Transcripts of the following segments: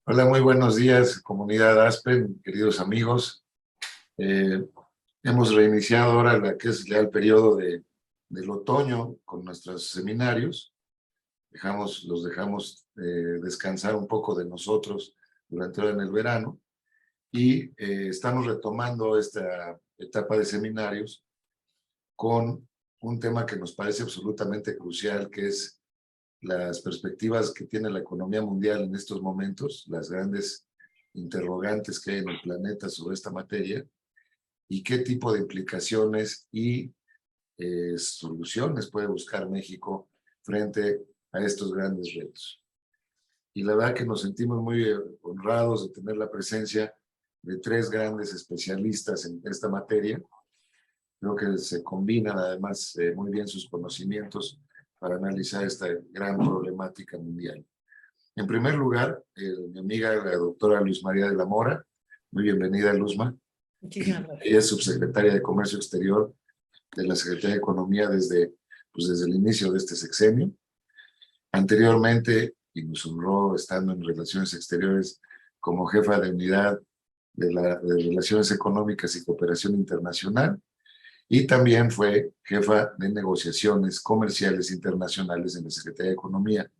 Hola, muy buenos días, comunidad Aspen, queridos amigos. Eh, Hemos reiniciado ahora la que es ya el periodo del otoño con nuestros seminarios. Los dejamos descansar un poco de nosotros durante ahora en el verano y estamos retomando esta etapa de seminarios con un tema que nos parece absolutamente crucial, que es las perspectivas que tiene la economía mundial en estos momentos, las grandes interrogantes que hay en el planeta sobre esta materia y qué tipo de implicaciones y soluciones puede buscar México frente a estos grandes retos. Y la verdad que nos sentimos muy honrados de tener la presencia de tres grandes especialistas en esta materia. Creo que se combinan además muy bien sus conocimientos para analizar esta gran problemática mundial. En primer lugar, mi amiga, la doctora Luz María de la Mora. Muy bienvenida, Luzma. Muchísimas gracias. Ella es subsecretaria de Comercio Exterior de la Secretaría de Economía desde el inicio de este sexenio. Anteriormente, y nos honró estando en Relaciones Exteriores como jefa de unidad de Relaciones Económicas y Cooperación Internacional, y también fue jefa de negociaciones comerciales internacionales en la Secretaría de Economía,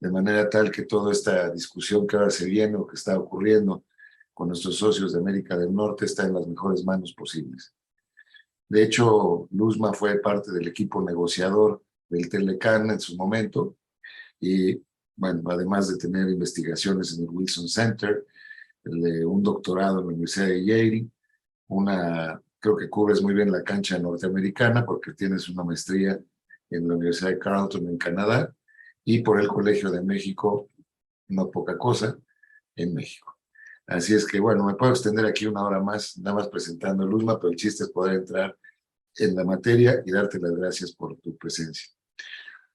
de manera tal que toda esta discusión que ahora se viene o que está ocurriendo con nuestros socios de América del Norte está en las mejores manos posibles. De hecho, Luzma fue parte del equipo negociador del Telecan en su momento y, bueno, además de tener investigaciones en el Wilson Center, un doctorado en la Universidad de Yale, creo que cubres muy bien la cancha norteamericana porque tienes una maestría en la Universidad de Carleton en Canadá y por el Colegio de México, no poca cosa, en México. Así es que, bueno, me puedo extender aquí una hora más, nada más presentando a Luzma, pero el chiste es poder entrar en la materia y darte las gracias por tu presencia.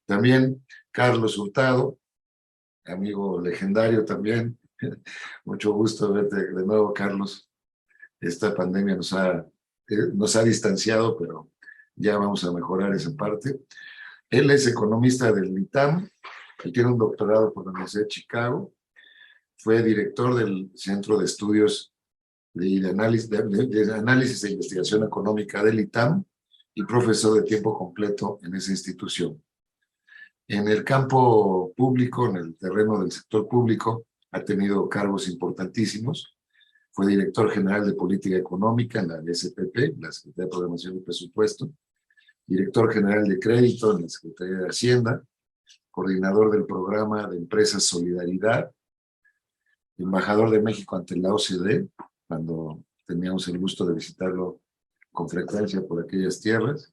También Carlos Hurtado, amigo legendario también. Mucho gusto verte de nuevo, Carlos. Esta pandemia nos ha distanciado, pero ya vamos a mejorar esa parte. Él es economista del ITAM, él tiene un doctorado por la Universidad de Chicago, fue director del Centro de Estudios de Análisis e Investigación Económica del ITAM y profesor de tiempo completo en esa institución. En el campo público, en el terreno del sector público, ha tenido cargos importantísimos. Fue director general de Política Económica en la SPP, la Secretaría de Programación y Presupuesto, director general de Crédito en la Secretaría de Hacienda, coordinador del programa de Empresas Solidaridad, embajador de México ante la OCDE, cuando teníamos el gusto de visitarlo con frecuencia por aquellas tierras,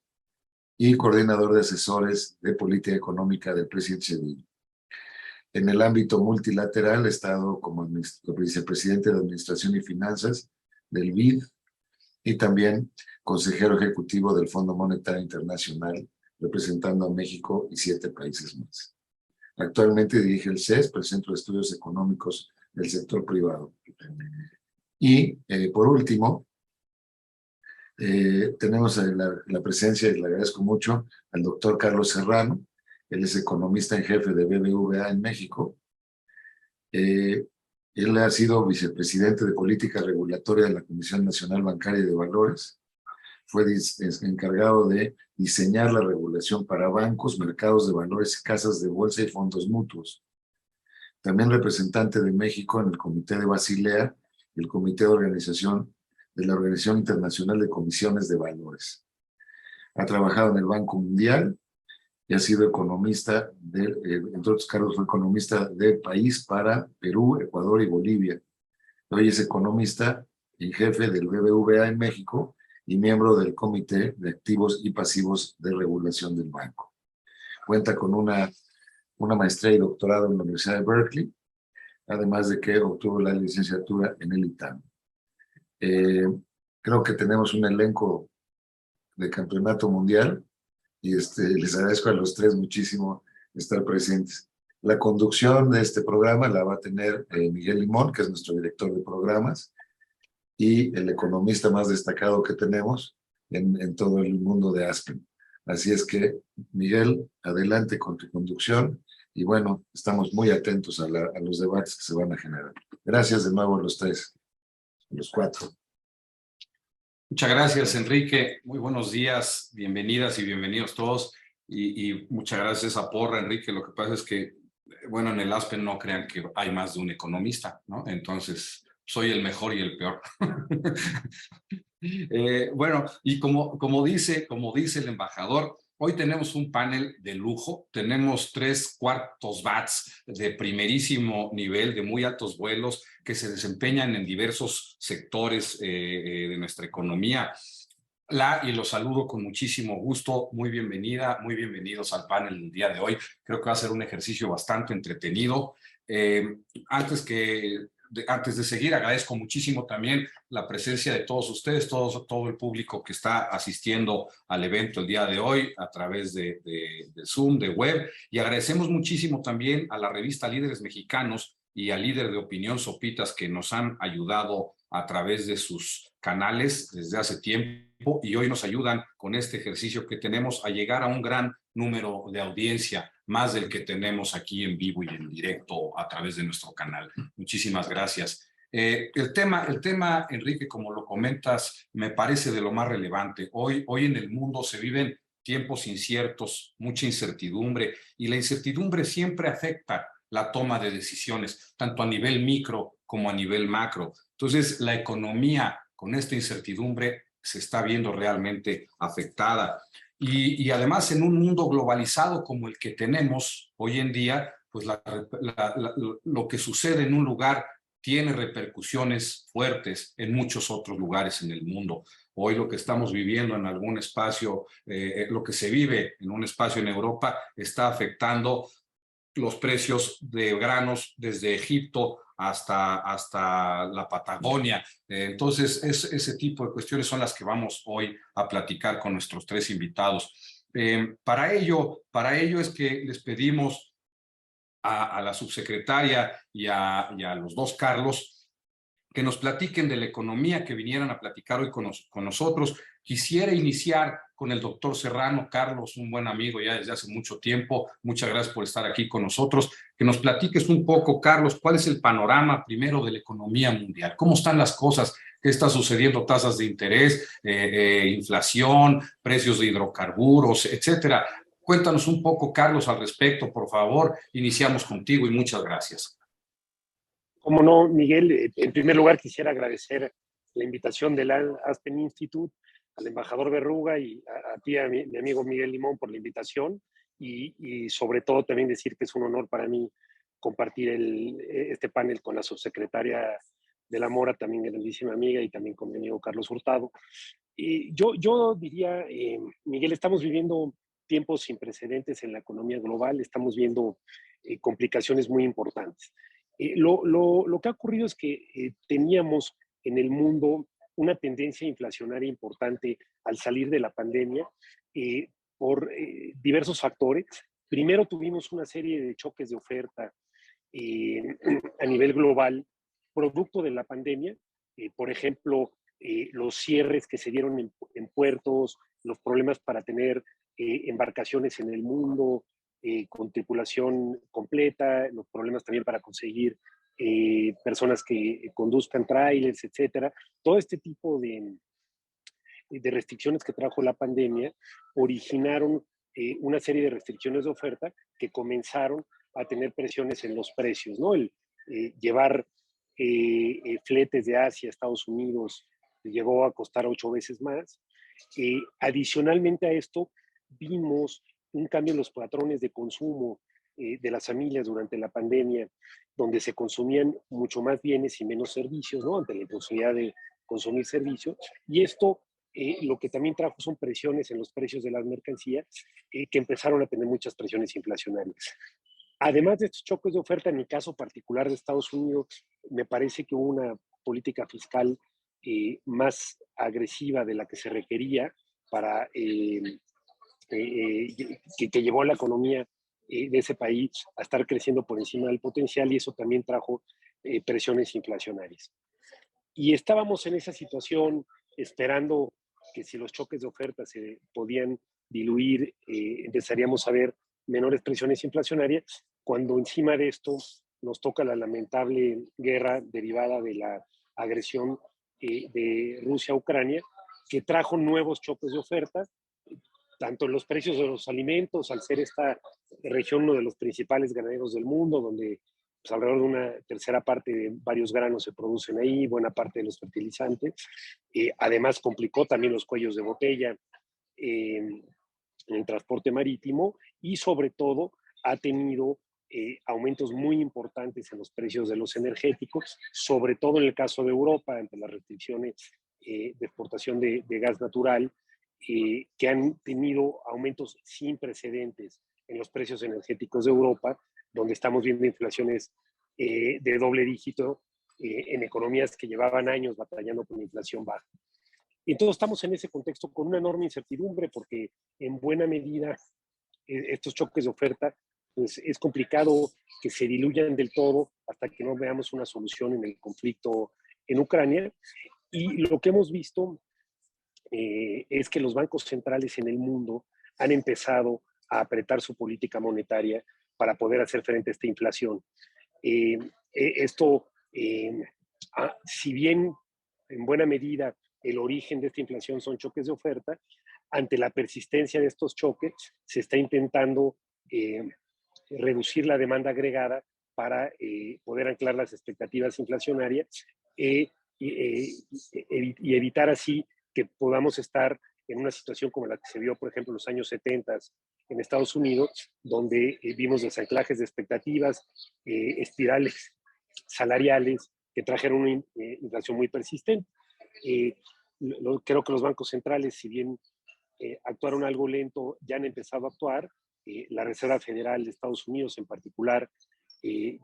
y coordinador de asesores de política económica del presidente Cedillo. En el ámbito multilateral ha estado como vicepresidente de Administración y Finanzas del BID y también consejero ejecutivo del Fondo Monetario Internacional, representando a México y 7 países más. Actualmente dirige el CESP, el Centro de Estudios Económicos del Sector Privado. Y por último, tenemos la presencia, y le agradezco mucho, al doctor Carlos Serrano. Él es economista en jefe de BBVA en México. Él ha sido vicepresidente de Política Regulatoria de la Comisión Nacional Bancaria y de Valores. Fue encargado de diseñar la regulación para bancos, mercados de valores, casas de bolsa y fondos mutuos. También representante de México en el Comité de Basilea y el Comité de Organización de la Organización Internacional de Comisiones de Valores. Ha trabajado en el Banco Mundial y ha sido economista, entre otros cargos fue economista del país para Perú, Ecuador y Bolivia. Hoy es economista en jefe del BBVA en México y miembro del Comité de Activos y Pasivos de Regulación del Banco. Cuenta con una maestría y doctorado en la Universidad de Berkeley, además de que obtuvo la licenciatura en el ITAM. Creo que tenemos un elenco de campeonato mundial y les agradezco a los tres muchísimo estar presentes. La conducción de este programa la va a tener Miguel Limón, que es nuestro director de programas, y el economista más destacado que tenemos en todo el mundo de Aspen. Así es que, Miguel, adelante con tu conducción y bueno, estamos muy atentos a los debates que se van a generar. Gracias de nuevo a los tres, a los cuatro. Muchas gracias, Enrique. Muy buenos días, bienvenidas y bienvenidos todos. Y muchas gracias a Porra, Enrique. Lo que pasa es que, bueno, en el Aspen no crean que hay más de un economista, ¿no? Entonces, soy el mejor y el peor. Bueno, y como dice el embajador, hoy tenemos un panel de lujo, tenemos 3/4 bats de primerísimo nivel, de muy altos vuelos, que se desempeñan en diversos sectores de nuestra economía. Y los saludo con muchísimo gusto, muy bienvenida, muy bienvenidos al panel del día de hoy. Creo que va a ser un ejercicio bastante entretenido. Antes de seguir, agradezco muchísimo también la presencia de todos ustedes, todo el público que está asistiendo al evento el día de hoy a través de Zoom, de web, y agradecemos muchísimo también a la revista Líderes Mexicanos y al líder de opinión Sopitas, que nos han ayudado a través de sus canales desde hace tiempo y hoy nos ayudan con este ejercicio que tenemos a llegar a un gran número de audiencia, más del que tenemos aquí en vivo y en directo a través de nuestro canal. Muchísimas gracias. El tema, Enrique, como lo comentas, me parece de lo más relevante. Hoy en el mundo se viven tiempos inciertos, mucha incertidumbre, y la incertidumbre siempre afecta la toma de decisiones, tanto a nivel micro como a nivel macro. Entonces, la economía con esta incertidumbre se está viendo realmente afectada. Y además, en un mundo globalizado como el que tenemos hoy en día, pues lo que sucede en un lugar tiene repercusiones fuertes en muchos otros lugares en el mundo. Hoy lo que estamos viviendo en algún espacio, lo que se vive en un espacio en Europa, está afectando los precios de granos desde Egipto hasta la Patagonia. Entonces, ese tipo de cuestiones son las que vamos hoy a platicar con nuestros tres invitados. Para ello es que les pedimos a la subsecretaria y a los dos Carlos que nos platiquen de la economía, que vinieran a platicar hoy con nosotros. Quisiera iniciar con el doctor Serrano. Carlos, un buen amigo ya desde hace mucho tiempo. Muchas gracias por estar aquí con nosotros. Que nos platiques un poco, Carlos, cuál es el panorama primero de la economía mundial. ¿Cómo están las cosas? ¿Qué está sucediendo? Tasas de interés, inflación, precios de hidrocarburos, etcétera. Cuéntanos un poco, Carlos, al respecto, por favor. Iniciamos contigo y muchas gracias. Cómo no, Miguel, en primer lugar quisiera agradecer la invitación del Aspen Institute, al embajador Berruga y a ti, a mi amigo Miguel Limón, por la invitación y sobre todo también decir que es un honor para mí compartir este panel con la subsecretaria de la Mora, también grandísima amiga, y también con mi amigo Carlos Hurtado. Yo diría, Miguel, estamos viviendo tiempos sin precedentes en la economía global, estamos viendo complicaciones muy importantes. Lo que ha ocurrido es que teníamos en el mundo una tendencia inflacionaria importante al salir de la pandemia por diversos factores. Primero tuvimos una serie de choques de oferta a nivel global, producto de la pandemia. Por ejemplo, los cierres que se dieron en puertos, los problemas para tener embarcaciones en el mundo, con tripulación completa, los problemas también para conseguir personas que conduzcan trailers, etcétera. Todo este tipo de restricciones que trajo la pandemia originaron una serie de restricciones de oferta que comenzaron a tener presiones en los precios, ¿no? Llevar fletes de Asia a Estados Unidos llegó a costar 8 veces más. Adicionalmente a esto, vimos un cambio en los patrones de consumo de las familias durante la pandemia, donde se consumían mucho más bienes y menos servicios, ¿no? Ante la imposibilidad de consumir servicios. Y esto lo que también trajo son presiones en los precios de las mercancías, que empezaron a tener muchas presiones inflacionarias. Además de estos choques de oferta, en el caso particular de Estados Unidos, me parece que hubo una política fiscal más agresiva de la que se requería para que llevó a la economía de ese país a estar creciendo por encima del potencial, y eso también trajo presiones inflacionarias. Y estábamos en esa situación esperando que si los choques de oferta se podían diluir, empezaríamos a ver menores presiones inflacionarias, cuando encima de esto nos toca la lamentable guerra derivada de la agresión de Rusia a Ucrania, que trajo nuevos choques de oferta, tanto en los precios de los alimentos, al ser esta región uno de los principales graneros del mundo, donde pues, alrededor de una tercera parte de varios granos se producen ahí, buena parte de los fertilizantes. Además, complicó también los cuellos de botella en el transporte marítimo y, sobre todo, ha tenido aumentos muy importantes en los precios de los energéticos, sobre todo en el caso de Europa, ante las restricciones de exportación de gas natural, que han tenido aumentos sin precedentes en los precios energéticos de Europa, donde estamos viendo inflaciones de doble dígito en economías que llevaban años batallando con inflación baja. Y entonces estamos en ese contexto con una enorme incertidumbre porque en buena medida estos choques de oferta pues es complicado que se diluyan del todo hasta que no veamos una solución en el conflicto en Ucrania. Y lo que hemos visto es que los bancos centrales en el mundo han empezado a apretar su política monetaria para poder hacer frente a esta inflación. Esto, si bien en buena medida el origen de esta inflación son choques de oferta, ante la persistencia de estos choques se está intentando reducir la demanda agregada para poder anclar las expectativas inflacionarias y evitar así que podamos estar en una situación como la que se vio, por ejemplo, en los años 70 en Estados Unidos, donde vimos desanclajes de expectativas, espirales salariales que trajeron una inflación muy persistente. Creo que los bancos centrales, si bien actuaron algo lento, ya han empezado a actuar. La Reserva Federal de Estados Unidos en particular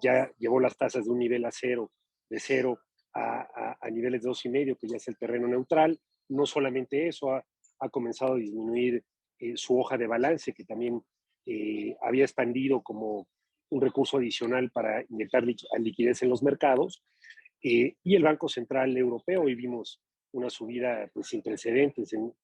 ya llevó las tasas de un nivel de cero a niveles de 2,5, que ya es el terreno neutral. No solamente eso, ha comenzado a disminuir su hoja de balance, que también había expandido como un recurso adicional para inyectar liquidez en los mercados. Y el Banco Central Europeo, hoy vimos una subida pues, sin precedentes en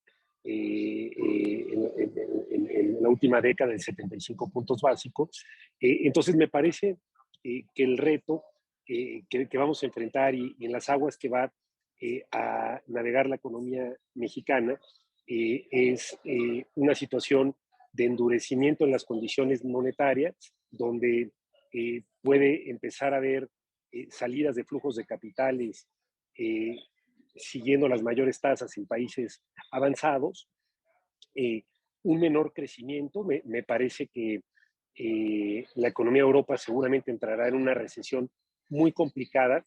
la última década de 75 puntos básicos. Entonces me parece que el reto que vamos a enfrentar y en las aguas que va a navegar la economía mexicana es una situación de endurecimiento en las condiciones monetarias, donde puede empezar a haber salidas de flujos de capitales siguiendo las mayores tasas en países avanzados, un menor crecimiento. Me parece que la economía de Europa seguramente entrará en una recesión muy complicada,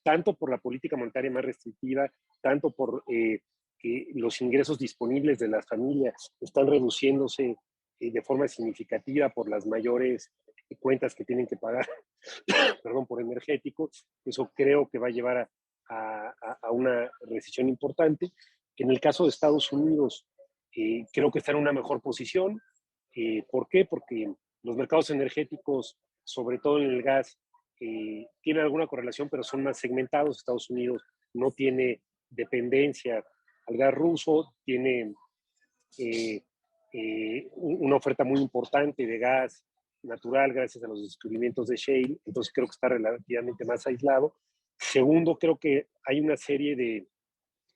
tanto por la política monetaria más restrictiva, tanto por que los ingresos disponibles de las familias están reduciéndose de forma significativa por las mayores cuentas que tienen que pagar perdón, por energéticos. Eso creo que va a llevar a una recesión importante. En el caso de Estados Unidos, creo que está en una mejor posición. ¿Por qué? Porque los mercados energéticos, sobre todo en el gas, tienen alguna correlación, pero son más segmentados. Estados Unidos no tiene dependencia al gas ruso, tiene una oferta muy importante de gas natural gracias a los descubrimientos de shale, entonces creo que está relativamente más aislado. Segundo, creo que hay una serie de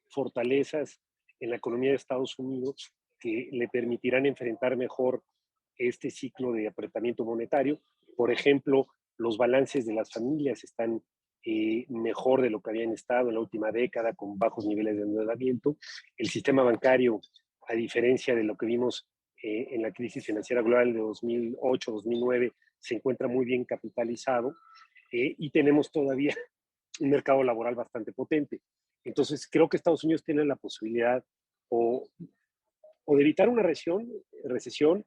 fortalezas en la economía de Estados Unidos que le permitirán enfrentar mejor este ciclo de apretamiento monetario. Por ejemplo, los balances de las familias están mejor de lo que habían estado en la última década, con bajos niveles de endeudamiento. El sistema bancario, a diferencia de lo que vimos en la crisis financiera global de 2008-2009, se encuentra muy bien capitalizado y tenemos todavía un mercado laboral bastante potente. Entonces, creo que Estados Unidos tiene la posibilidad o de evitar una recesión.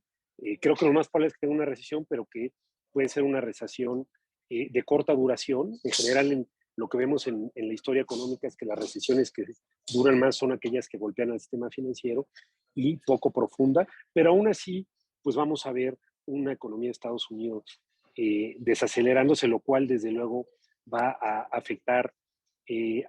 Creo que lo más probable es que tenga una recesión, pero que puede ser una recesión de corta duración. En general, lo que vemos en la historia económica es que las recesiones que duran más son aquellas que golpean al sistema financiero y poco profunda, pero aún así, pues vamos a ver una economía de Estados Unidos desacelerándose, lo cual desde luego va a afectar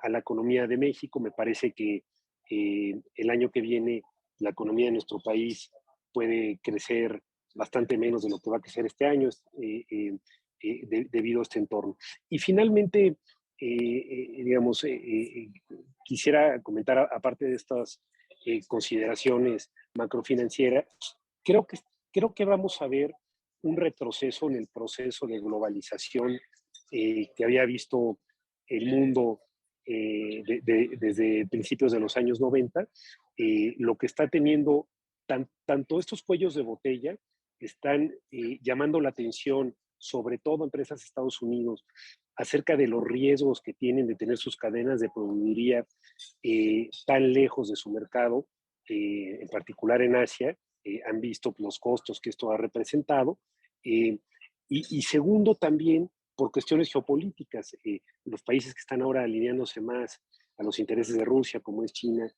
a la economía de México. Me parece que el año que viene la economía de nuestro país puede crecer bastante menos de lo que va a crecer este año debido a este entorno. Y finalmente, digamos, quisiera comentar, aparte de estas consideraciones macrofinancieras, creo que vamos a ver un retroceso en el proceso de globalización que había visto el mundo desde principios de los años 90. Lo que está teniendo tanto estos cuellos de botella están llamando la atención, sobre todo empresas de Estados Unidos, acerca de los riesgos que tienen de tener sus cadenas de proveeduría tan lejos de su mercado, en particular en Asia. Han visto los costos que esto ha representado. Y segundo, también por cuestiones geopolíticas. Los países que están ahora alineándose más a los intereses de Rusia, como es China,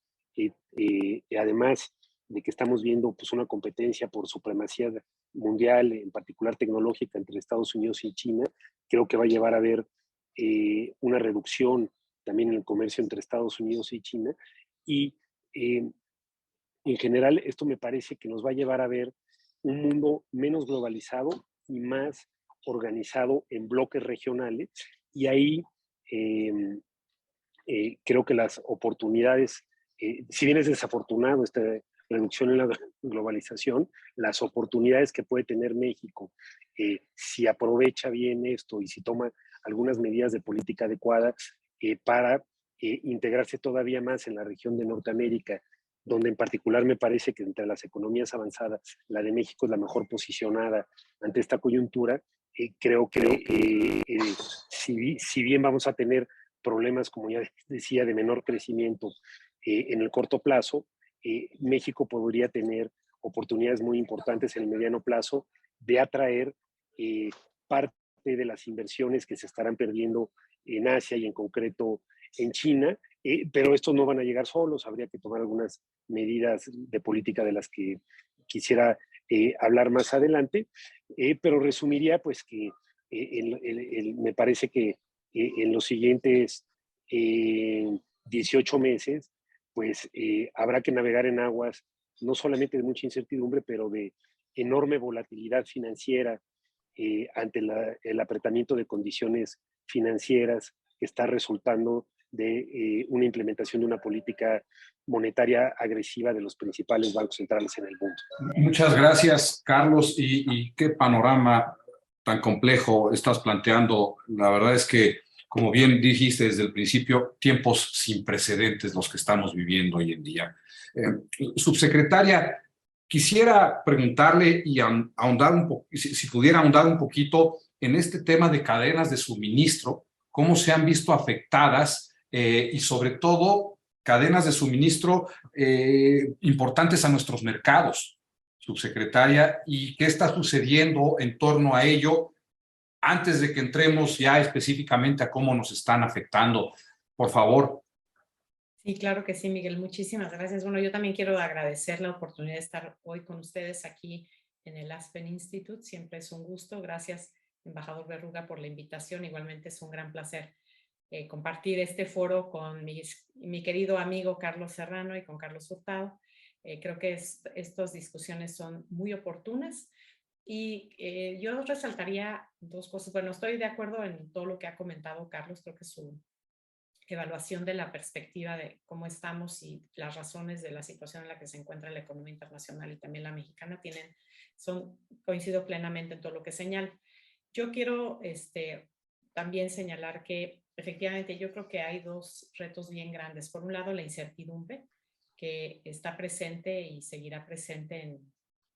además de que estamos viendo pues, una competencia por supremacía mundial, en particular tecnológica, entre Estados Unidos y China, creo que va a llevar a ver una reducción también en el comercio entre Estados Unidos y China. Y en general, esto me parece que nos va a llevar a ver un mundo menos globalizado y más organizado en bloques regionales. Y ahí creo que las oportunidades, si bien es desafortunado esta reducción en la globalización, las oportunidades que puede tener México, si aprovecha bien esto y si toma algunas medidas de política adecuada para integrarse todavía más en la región de Norteamérica, donde en particular me parece que entre las economías avanzadas, la de México es la mejor posicionada ante esta coyuntura. Creo que si bien vamos a tener problemas, como ya decía, de menor crecimiento en el corto plazo, México podría tener oportunidades muy importantes en el mediano plazo de atraer parte de las inversiones que se estarán perdiendo en Asia y en concreto en China, pero estos no van a llegar solos, habría que tomar algunas medidas de política de las que quisiera hablar más adelante, pero resumiría pues que me parece que en los siguientes 18 meses, pues habrá que navegar en aguas no solamente de mucha incertidumbre, pero de enorme volatilidad financiera ante el apretamiento de condiciones financieras que está resultando de una implementación de una política monetaria agresiva de los principales bancos centrales en el mundo. Muchas gracias, Carlos. Y qué panorama tan complejo estás planteando. La verdad es que, como bien dijiste desde el principio, tiempos sin precedentes los que estamos viviendo hoy en día. Subsecretaria, quisiera preguntarle y ahondar un poco, si pudiera ahondar un poquito en este tema de cadenas de suministro, cómo se han visto afectadas y sobre todo cadenas de suministro importantes a nuestros mercados, subsecretaria, y qué está sucediendo en torno a ello antes de que entremos ya específicamente a cómo nos están afectando. Por favor. Sí, claro que sí, Miguel. Muchísimas gracias. Bueno, yo también quiero agradecer la oportunidad de estar hoy con ustedes aquí en el Aspen Institute. Siempre es un gusto. Gracias, embajador Berruga, por la invitación. Igualmente es un gran placer compartir este foro con mi querido amigo Carlos Serrano y con Carlos Hurtado. Creo que estas discusiones son muy oportunas y yo resaltaría dos cosas. Bueno, estoy de acuerdo en todo lo que ha comentado Carlos. Creo que su evaluación de la perspectiva de cómo estamos y las razones de la situación en la que se encuentra la economía internacional y también la mexicana coincido plenamente en todo lo que señala. Yo quiero también señalar que efectivamente yo creo que hay dos retos bien grandes. Por un lado, la incertidumbre que está presente y seguirá presente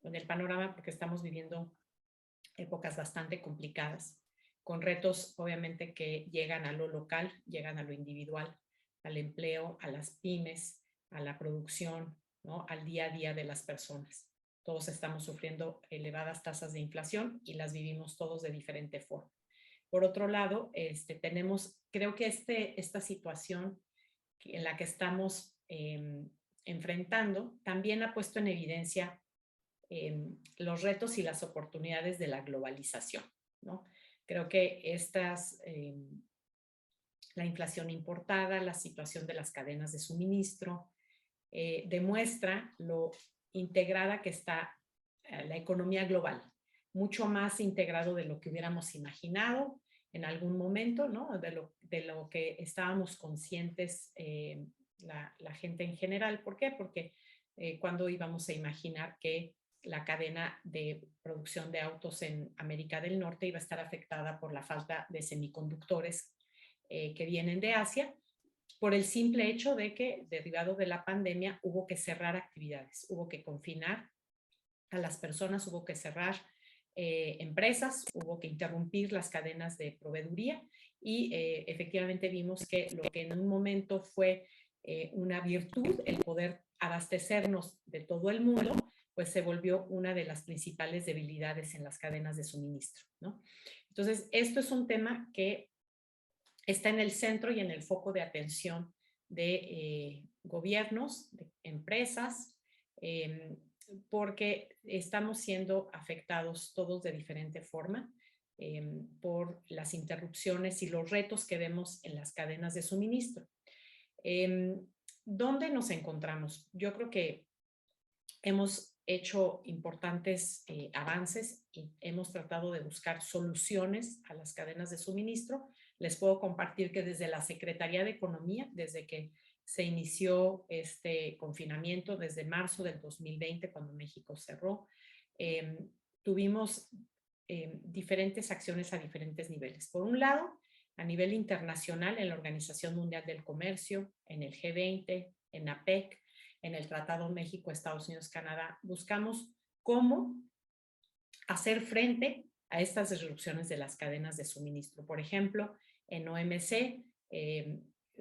en el panorama porque estamos viviendo épocas bastante complicadas, con retos obviamente que llegan a lo local, llegan a lo individual, al empleo, a las pymes, a la producción, ¿no? Al día a día de las personas. Todos estamos sufriendo elevadas tasas de inflación y las vivimos todos de diferente forma. Por otro lado, creo que esta situación en la que estamos enfrentando también ha puesto en evidencia los retos y las oportunidades de la globalización, ¿no? Creo que la inflación importada, la situación de las cadenas de suministro, demuestra lo integrada que está la economía global, mucho más integrado de lo que hubiéramos imaginado en algún momento, ¿no? De lo que estábamos conscientes la gente en general. ¿Por qué? Porque cuando íbamos a imaginar que la cadena de producción de autos en América del Norte iba a estar afectada por la falta de semiconductores que vienen de Asia, por el simple hecho de que, derivado de la pandemia, hubo que cerrar actividades, hubo que confinar a las personas, hubo que cerrar empresas, hubo que interrumpir las cadenas de proveeduría y efectivamente vimos que lo que en un momento fue una virtud, el poder abastecernos de todo el mundo, pues se volvió una de las principales debilidades en las cadenas de suministro, ¿no? Entonces, esto es un tema que está en el centro y en el foco de atención de gobiernos, de empresas, porque estamos siendo afectados todos de diferente forma por las interrupciones y los retos que vemos en las cadenas de suministro. ¿Dónde nos encontramos? Yo creo que hemos hecho importantes avances y hemos tratado de buscar soluciones a las cadenas de suministro. Les puedo compartir que desde la Secretaría de Economía, desde que se inició este confinamiento, desde marzo del 2020, cuando México cerró, tuvimos diferentes acciones a diferentes niveles. Por un lado, a nivel internacional, en la Organización Mundial del Comercio, en el G20, en APEC, en el Tratado México, Estados Unidos, Canadá, buscamos cómo hacer frente a estas disrupciones de las cadenas de suministro. Por ejemplo, en OMC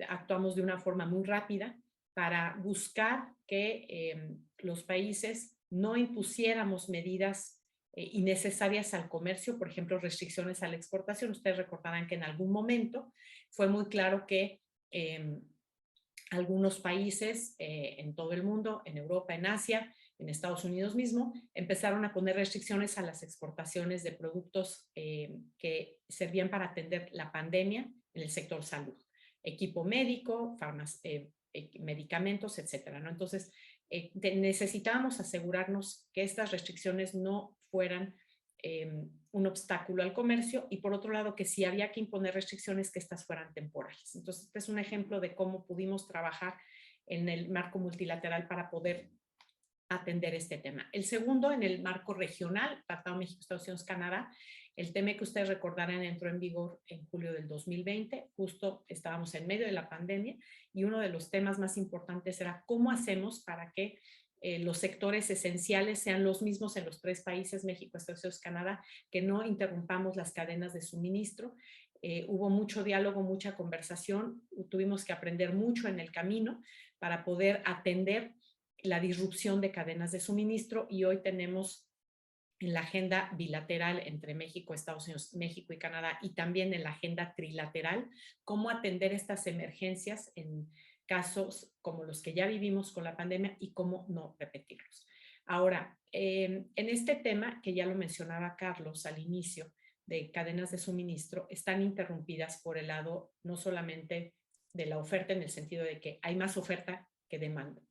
actuamos de una forma muy rápida para buscar que los países no impusiéramos medidas innecesarias al comercio, por ejemplo, restricciones a la exportación. Ustedes recordarán que en algún momento fue muy claro que algunos países en todo el mundo, en Europa, en Asia, en Estados Unidos mismo, empezaron a poner restricciones a las exportaciones de productos que servían para atender la pandemia en el sector salud. Equipo médico, medicamentos, etcétera, ¿no? Entonces, necesitábamos asegurarnos que estas restricciones no fueran un obstáculo al comercio y por otro lado que si había que imponer restricciones que estas fueran temporales. Entonces, este es un ejemplo de cómo pudimos trabajar en el marco multilateral para poder atender este tema. El segundo, en el marco regional, Tratado México, Estados Unidos, Canadá, el tema que ustedes recordarán entró en vigor en julio del 2020, justo estábamos en medio de la pandemia y uno de los temas más importantes era cómo hacemos para que los sectores esenciales sean los mismos en los tres países, México, Estados Unidos, Canadá, que no interrumpamos las cadenas de suministro. Hubo mucho diálogo, mucha conversación, tuvimos que aprender mucho en el camino para poder atender la disrupción de cadenas de suministro y hoy tenemos en la agenda bilateral entre México, Estados Unidos, México y Canadá y también en la agenda trilateral cómo atender estas emergencias en casos como los que ya vivimos con la pandemia y cómo no repetirlos. Ahora, en este tema que ya lo mencionaba Carlos al inicio de cadenas de suministro, están interrumpidas por el lado no solamente de la oferta en el sentido de que hay más oferta que demanda,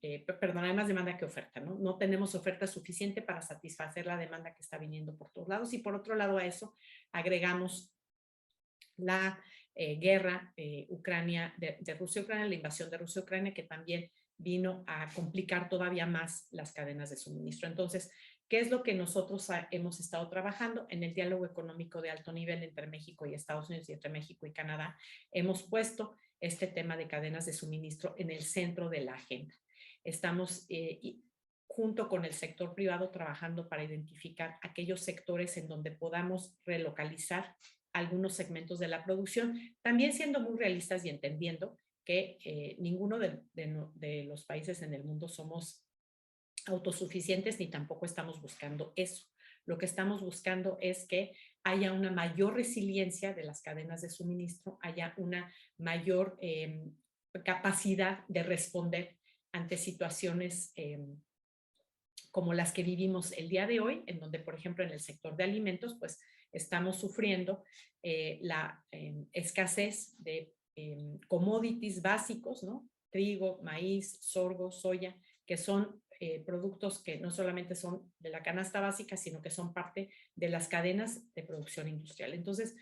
perdón, hay más demanda que oferta, ¿no? No tenemos oferta suficiente para satisfacer la demanda que está viniendo por todos lados y por otro lado a eso agregamos la guerra Ucrania, de Rusia a Ucrania, la invasión de Rusia a Ucrania que también vino a complicar todavía más las cadenas de suministro. Entonces, ¿qué es lo que nosotros hemos estado trabajando en el diálogo económico de alto nivel entre México y Estados Unidos y entre México y Canadá? Hemos puesto este tema de cadenas de suministro en el centro de la agenda. Estamos junto con el sector privado trabajando para identificar aquellos sectores en donde podamos relocalizar algunos segmentos de la producción, también siendo muy realistas y entendiendo que ninguno de los países en el mundo somos autosuficientes ni tampoco estamos buscando eso. Lo que estamos buscando es que haya una mayor resiliencia de las cadenas de suministro, haya una mayor capacidad de responder ante situaciones como las que vivimos el día de hoy, en donde, por ejemplo, en el sector de alimentos, pues estamos sufriendo la escasez de commodities básicos, ¿no? Trigo, maíz, sorgo, soya, que son productos que no solamente son de la canasta básica, sino que son parte de las cadenas de producción industrial. Entonces,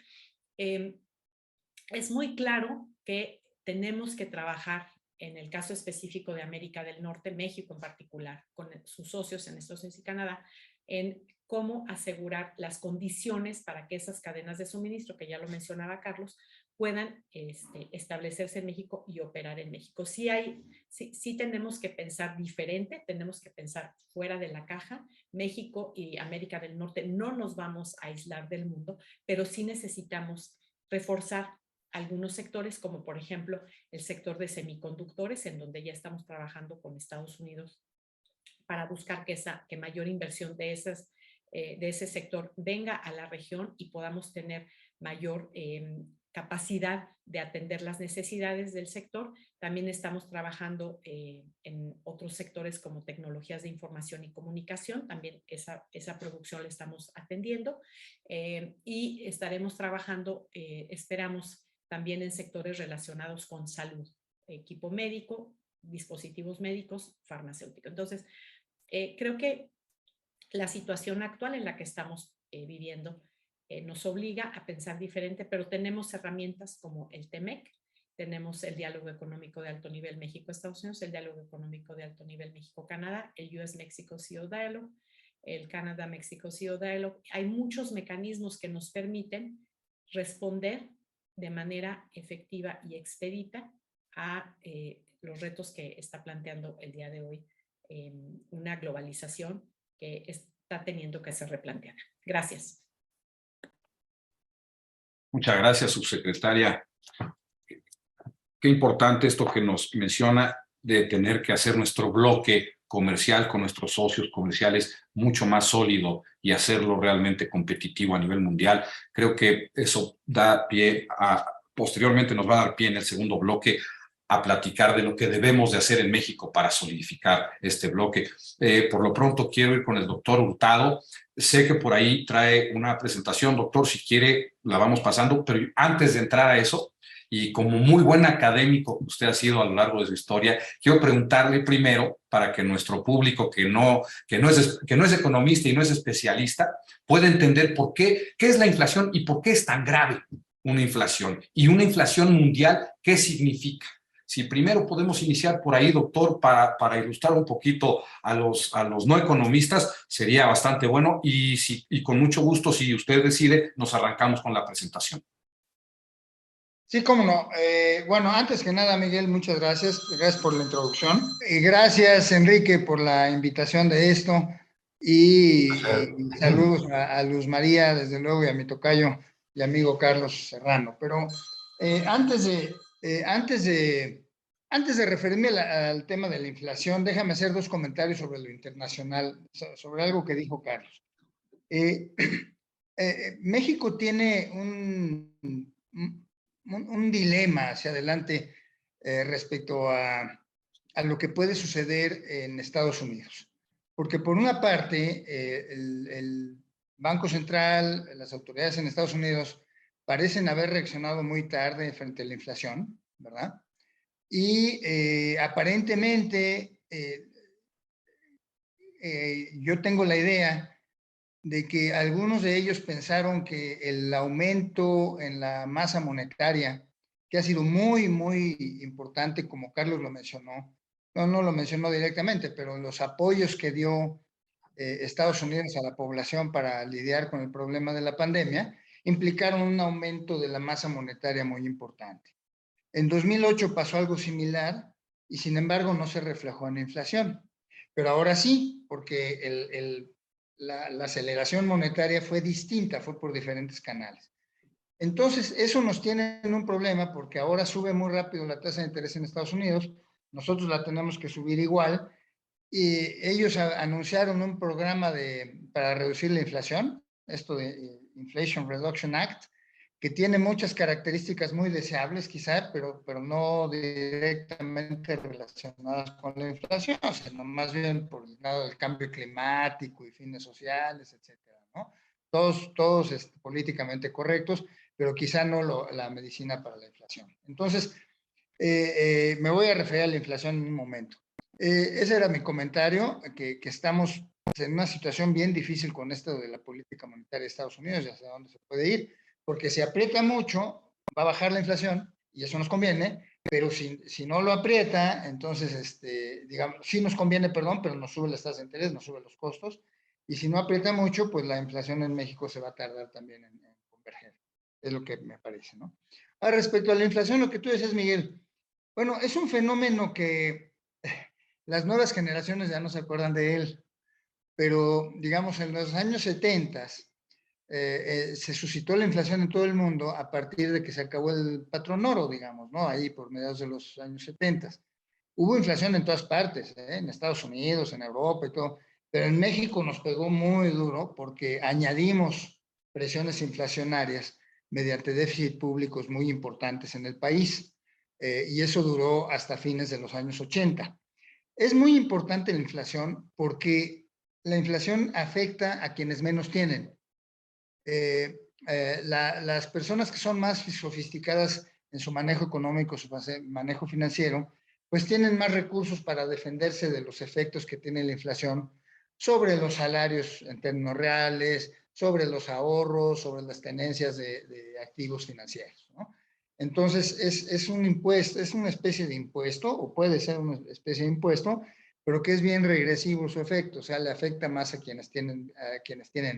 es muy claro que tenemos que trabajar en el caso específico de América del Norte, México en particular, con sus socios en Estados Unidos y Canadá, en cómo asegurar las condiciones para que esas cadenas de suministro, que ya lo mencionaba Carlos, puedan establecerse en México y operar en México. Sí tenemos que pensar diferente, tenemos que pensar fuera de la caja. México y América del Norte no nos vamos a aislar del mundo, pero sí necesitamos reforzar algunos sectores, como por ejemplo el sector de semiconductores, en donde ya estamos trabajando con Estados Unidos para buscar que mayor inversión de ese sector venga a la región y podamos tener mayor capacidad de atender las necesidades del sector. También estamos trabajando en otros sectores como tecnologías de información y comunicación, también esa producción la estamos atendiendo y estaremos trabajando, esperamos, también en sectores relacionados con salud, equipo médico, dispositivos médicos, farmacéuticos. Entonces, creo que la situación actual en la que estamos viviendo nos obliga a pensar diferente, pero tenemos herramientas como el TEMEC, tenemos el diálogo económico de alto nivel México-Estados Unidos, el diálogo económico de alto nivel México-Canadá, el US-Mexico CEO Dialogue, el Canadá-México CEO Dialogue. Hay muchos mecanismos que nos permiten responder de manera efectiva y expedita a los retos que está planteando el día de hoy una globalización que está teniendo que ser replanteada. Gracias. Muchas gracias, subsecretaria. Qué importante esto que nos menciona de tener que hacer nuestro bloque comercial con nuestros socios comerciales mucho más sólido y hacerlo realmente competitivo a nivel mundial. Creo que eso da pie posteriormente nos va a dar pie en el segundo bloque a platicar de lo que debemos de hacer en México para solidificar este bloque. Por lo pronto quiero ir con el doctor Hurtado. Sé que por ahí trae una presentación, doctor, si quiere la vamos pasando, pero antes de entrar a eso, y como muy buen académico que usted ha sido a lo largo de su historia, quiero preguntarle primero, para que nuestro público que no es economista y no es especialista, pueda entender qué es la inflación y por qué es tan grave una inflación. Y una inflación mundial, ¿qué significa? Si primero podemos iniciar por ahí, doctor, para ilustrar un poquito a los no economistas, sería bastante bueno. Y con mucho gusto, si usted decide, nos arrancamos con la presentación. Sí, cómo no. Bueno, antes que nada, Miguel, muchas gracias. Gracias por la introducción. Y gracias, Enrique, por la invitación de esto. Y saludos a Luz María, desde luego, y a mi tocayo y amigo Carlos Serrano. Pero antes de referirme al tema de la inflación, déjame hacer dos comentarios sobre lo internacional, sobre algo que dijo Carlos. México tiene un dilema hacia adelante respecto a lo que puede suceder en Estados Unidos. Porque por una parte, el Banco Central, las autoridades en Estados Unidos parecen haber reaccionado muy tarde frente a la inflación, ¿verdad? Y aparentemente yo tengo la idea de que algunos de ellos pensaron que el aumento en la masa monetaria, que ha sido muy, muy importante, como Carlos lo mencionó, no lo mencionó directamente, pero los apoyos que dio Estados Unidos a la población para lidiar con el problema de la pandemia, implicaron un aumento de la masa monetaria muy importante. En 2008 pasó algo similar y sin embargo no se reflejó en la inflación. Pero ahora sí, porque la aceleración monetaria fue distinta, fue por diferentes canales. Entonces, eso nos tiene en un problema porque ahora sube muy rápido la tasa de interés en Estados Unidos, nosotros la tenemos que subir igual, y ellos anunciaron un programa para reducir la inflación, esto de Inflation Reduction Act, que tiene muchas características muy deseables quizá, pero no directamente relacionadas con la inflación, sino más bien por el lado del cambio climático y fines sociales, etcétera, ¿no? Todos políticamente correctos, pero quizá no la medicina para la inflación. Entonces, me voy a referir a la inflación en un momento. Ese era mi comentario, que estamos en una situación bien difícil con esto de la política monetaria de Estados Unidos, ya sé dónde se puede ir, porque si aprieta mucho, va a bajar la inflación, y eso nos conviene, pero si no lo aprieta, entonces, digamos, sí nos conviene, perdón, pero nos sube las tasas de interés, nos sube los costos, y si no aprieta mucho, pues la inflación en México se va a tardar también en converger. Es lo que me parece, ¿no? Ahora, respecto a la inflación, lo que tú decías, Miguel, bueno, es un fenómeno que las nuevas generaciones ya no se acuerdan de él, pero digamos en los años 70 se suscitó la inflación en todo el mundo a partir de que se acabó el patrón oro, digamos, ¿no? Ahí por mediados de los años 70. Hubo inflación en todas partes, en Estados Unidos, en Europa y todo, pero en México nos pegó muy duro porque añadimos presiones inflacionarias mediante déficit públicos muy importantes en el país, y eso duró hasta fines de los años 80. Es muy importante la inflación porque la inflación afecta a quienes menos tienen. Las personas que son más sofisticadas en su manejo económico, su manejo financiero, pues tienen más recursos para defenderse de los efectos que tiene la inflación sobre los salarios en términos reales, sobre los ahorros, sobre las tenencias de activos financieros, ¿no? Entonces, es un impuesto, es una especie de impuesto, o puede ser una especie de impuesto, pero que es bien regresivo su efecto, o sea, le afecta más a quienes tienen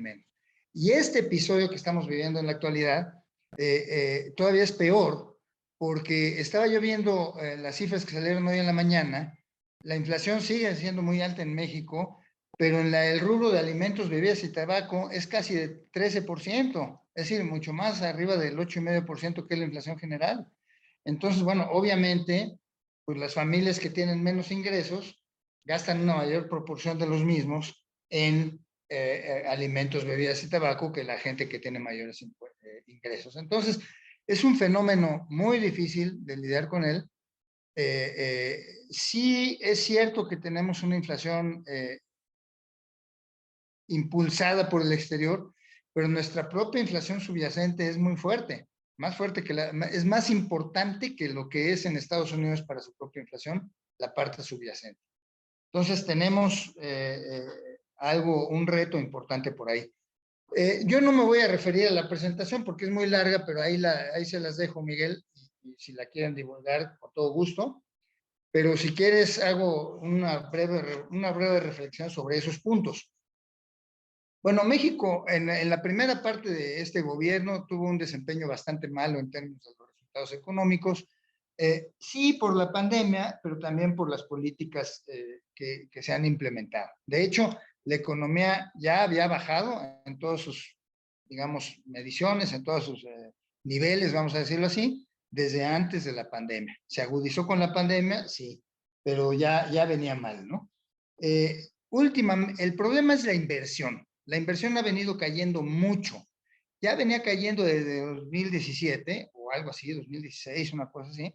menos. Y este episodio que estamos viviendo en la actualidad todavía es peor, porque estaba yo viendo las cifras que salieron hoy en la mañana. La inflación sigue siendo muy alta en México, pero en el rubro de alimentos, bebidas y tabaco es casi de 13%, es decir, mucho más arriba del 8,5% que es la inflación general. Entonces, bueno, obviamente, pues las familias que tienen menos ingresos gastan una mayor proporción de los mismos en alimentos, bebidas y tabaco que la gente que tiene mayores ingresos. Entonces, es un fenómeno muy difícil de lidiar con él. Sí es cierto que tenemos una inflación impulsada por el exterior, pero nuestra propia inflación subyacente es muy fuerte, más fuerte es más importante que lo que es en Estados Unidos para su propia inflación, la parte subyacente. Entonces tenemos un reto importante por ahí. Yo no me voy a referir a la presentación porque es muy larga, pero ahí se las dejo, Miguel, y si la quieren divulgar, con todo gusto. Pero si quieres, hago una breve reflexión sobre esos puntos. Bueno, México en la primera parte de este gobierno tuvo un desempeño bastante malo en términos de los resultados económicos, sí por la pandemia, pero también por las políticas que se han implementado. De hecho, la economía ya había bajado en todas sus, digamos, mediciones, en todos sus niveles, vamos a decirlo así, desde antes de la pandemia. Se agudizó con la pandemia, sí, pero ya venía mal, ¿no? El problema es la inversión. La inversión ha venido cayendo mucho. Ya venía cayendo desde 2017 o algo así, 2016, una cosa así,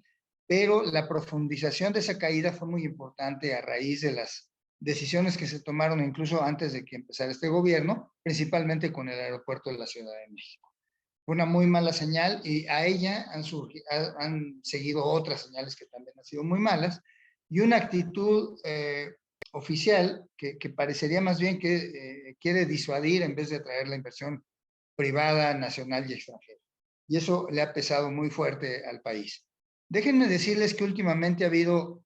pero la profundización de esa caída fue muy importante a raíz de las decisiones que se tomaron incluso antes de que empezara este gobierno, principalmente con el aeropuerto de la Ciudad de México. Fue una muy mala señal y a ella han seguido otras señales que también han sido muy malas y una actitud oficial que parecería más bien que quiere disuadir en vez de atraer la inversión privada, nacional y extranjera. Y eso le ha pesado muy fuerte al país. Déjenme decirles que últimamente ha habido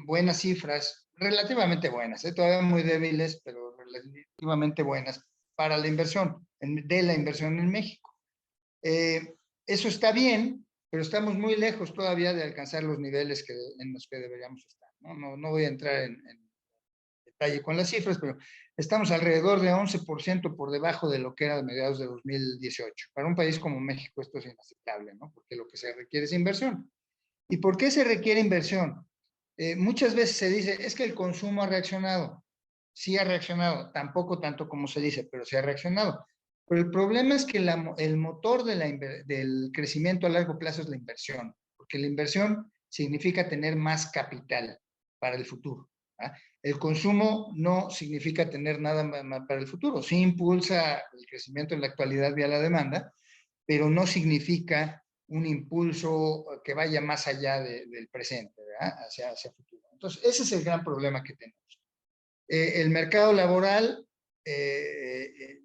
buenas cifras, relativamente buenas, todavía muy débiles, pero relativamente buenas para la inversión, de la inversión en México. Eso está bien, pero estamos muy lejos todavía de alcanzar los niveles en los que deberíamos estar. No voy a entrar en detalle con las cifras, pero estamos alrededor de 11% por debajo de lo que era a mediados de 2018. Para un país como México esto es inaceptable, ¿no? Porque lo que se requiere es inversión. ¿Y por qué se requiere inversión? Muchas veces se dice, es que el consumo ha reaccionado. Sí ha reaccionado, tampoco tanto como se dice, pero sí ha reaccionado. Pero el problema es que el motor del crecimiento a largo plazo es la inversión, porque la inversión significa tener más capital para el futuro. ¿Ah? El consumo no significa tener nada más para el futuro. Sí impulsa el crecimiento en la actualidad vía la demanda, pero no significa un impulso que vaya más allá del presente, ¿verdad? Hacia futuro. Entonces, ese es el gran problema que tenemos. El mercado laboral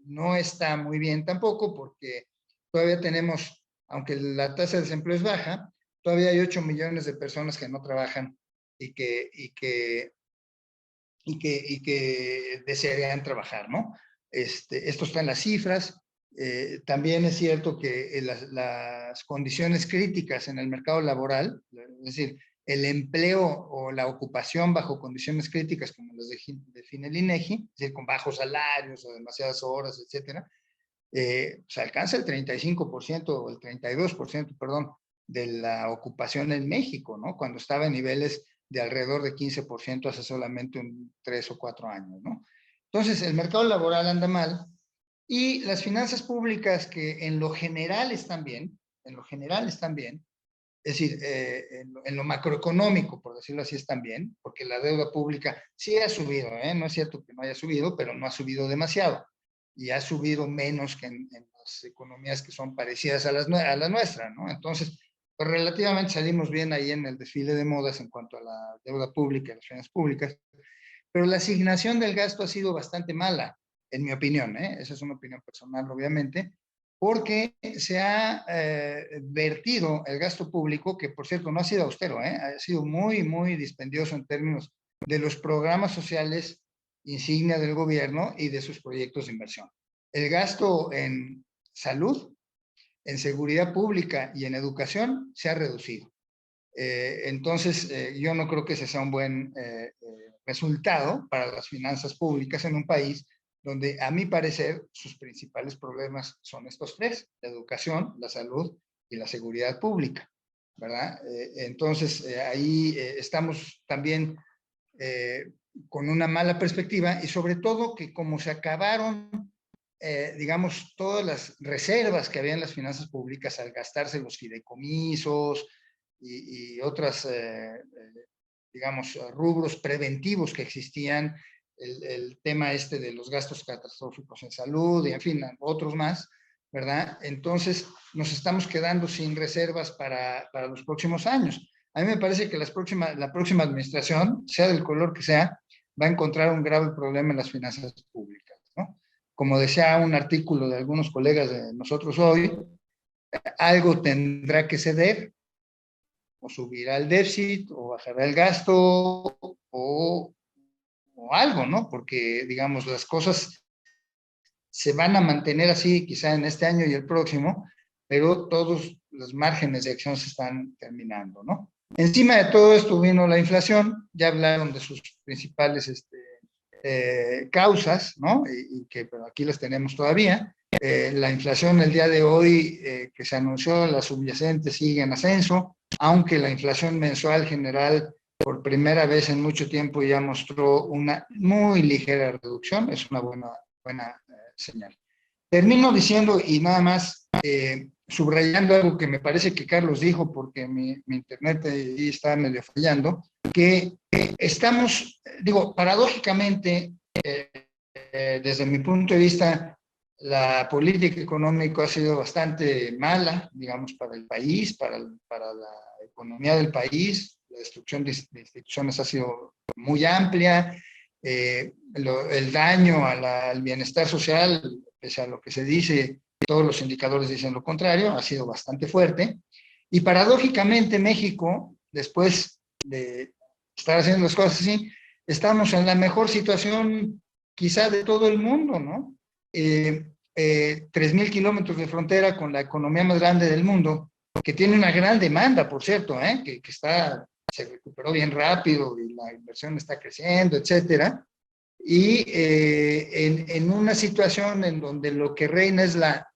no está muy bien tampoco, porque todavía tenemos, aunque la tasa de desempleo es baja, todavía hay 8 millones de personas que no trabajan y que desearían trabajar, ¿no? Esto está en las cifras. También es cierto que las condiciones críticas en el mercado laboral, es decir, el empleo o la ocupación bajo condiciones críticas, como las define el INEGI, es decir, con bajos salarios o demasiadas horas, etcétera, se alcanza el 35% o el 32%, perdón, de la ocupación en México, ¿no? Cuando estaba en niveles de alrededor de 15% hace solamente 3 o 4 años, ¿no? Entonces, el mercado laboral anda mal y las finanzas públicas, que en lo general están bien, es decir, en lo macroeconómico, por decirlo así, están bien, porque la deuda pública sí ha subido, no es cierto que no haya subido, pero no ha subido demasiado, y ha subido menos que en las economías que son parecidas a la nuestra, ¿no? Entonces, pues relativamente salimos bien ahí en el desfile de modas en cuanto a la deuda pública y las finanzas públicas, pero la asignación del gasto ha sido bastante mala, en mi opinión, esa es una opinión personal, obviamente, porque se ha vertido el gasto público, que por cierto no ha sido austero, ha sido muy, muy dispendioso en términos de los programas sociales insignia del gobierno y de sus proyectos de inversión. El gasto en salud, en seguridad pública y en educación se ha reducido. Entonces, yo no creo que ese sea un buen resultado para las finanzas públicas en un país donde, a mi parecer, sus principales problemas son estos tres: la educación, la salud y la seguridad pública, ¿verdad? Entonces, ahí estamos también con una mala perspectiva, y sobre todo que como se acabaron, digamos, todas las reservas que había en las finanzas públicas al gastarse los fideicomisos y otras, digamos, rubros preventivos que existían, el tema de los gastos catastróficos en salud y, en fin, otros más, ¿verdad? Entonces, nos estamos quedando sin reservas para los próximos años. A mí me parece que la próxima administración, sea del color que sea, va a encontrar un grave problema en las finanzas públicas, ¿no? Como decía un artículo de algunos colegas de nosotros hoy, algo tendrá que ceder, o subirá el déficit, o bajará el gasto, o algo, ¿no? Porque, digamos, las cosas se van a mantener así quizá en este año y el próximo, pero todos los márgenes de acción se están terminando, ¿no? Encima de todo esto vino la inflación, ya hablaron de sus principales causas, ¿no? Y que pero aquí las tenemos todavía. La inflación el día de hoy que se anunció, la subyacente sigue en ascenso, aunque la inflación mensual general por primera vez en mucho tiempo ya mostró una muy ligera reducción, es una buena señal. Termino diciendo, y nada más subrayando algo que me parece que Carlos dijo, porque mi internet ahí está medio fallando, que estamos, digo, paradójicamente, desde mi punto de vista, la política económica ha sido bastante mala, digamos, para el país, para la economía del país. La destrucción de instituciones ha sido muy amplia. El daño al bienestar social, pese a lo que se dice, todos los indicadores dicen lo contrario, ha sido bastante fuerte. Y paradójicamente México, después de estar haciendo las cosas así, estamos en la mejor situación quizá de todo el mundo, ¿no? 3,000 kilómetros de frontera con la economía más grande del mundo, que tiene una gran demanda, por cierto, que se recuperó bien rápido y la inversión está creciendo, etcétera. Y en una situación en donde lo que reina es la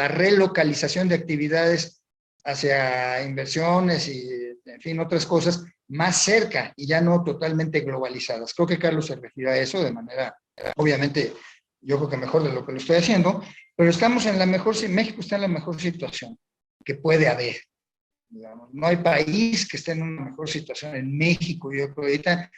relocalización de actividades hacia inversiones y, en fin, otras cosas más cerca y ya no totalmente globalizadas. Creo que Carlos se refiere a eso de manera, obviamente, yo creo que mejor de lo que lo estoy haciendo, pero México está en la mejor situación que puede haber. Digamos, no hay país que esté en una mejor situación en México, yo creo, ahorita,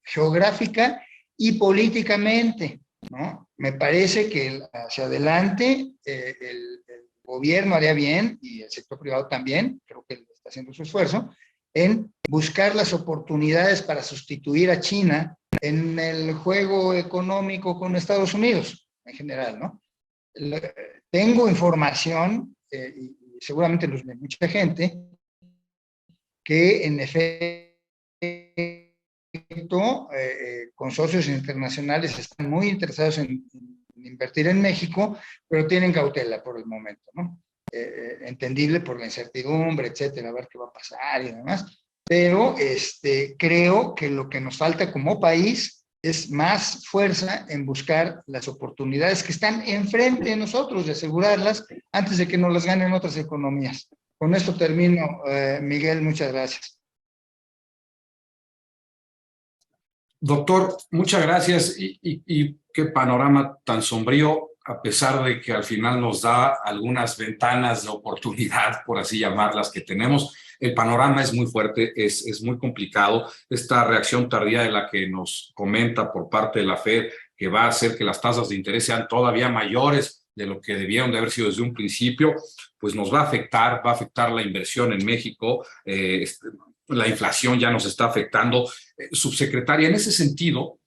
geográfica y políticamente, ¿no? Me parece que hacia adelante el gobierno haría bien, y el sector privado también, creo que está haciendo su esfuerzo, en buscar las oportunidades para sustituir a China en el juego económico con Estados Unidos en general, ¿no? Tengo información, y seguramente los de mucha gente, que en efecto consorcios internacionales están muy interesados en invertir en México, pero tienen cautela por el momento, ¿no? Entendible por la incertidumbre, etcétera, a ver qué va a pasar y demás. Pero creo que lo que nos falta como país es más fuerza en buscar las oportunidades que están enfrente de nosotros, de asegurarlas antes de que nos las ganen otras economías. Con esto termino, Miguel, muchas gracias. Doctor, muchas gracias y qué panorama tan sombrío, a pesar de que al final nos da algunas ventanas de oportunidad, por así llamarlas, que tenemos. El panorama es muy fuerte, es muy complicado. Esta reacción tardía de la que nos comenta por parte de la FED, que va a hacer que las tasas de interés sean todavía mayores de lo que debieron de haber sido desde un principio, pues nos va a afectar la inversión en México. La inflación ya nos está afectando. Subsecretaria, en ese sentido,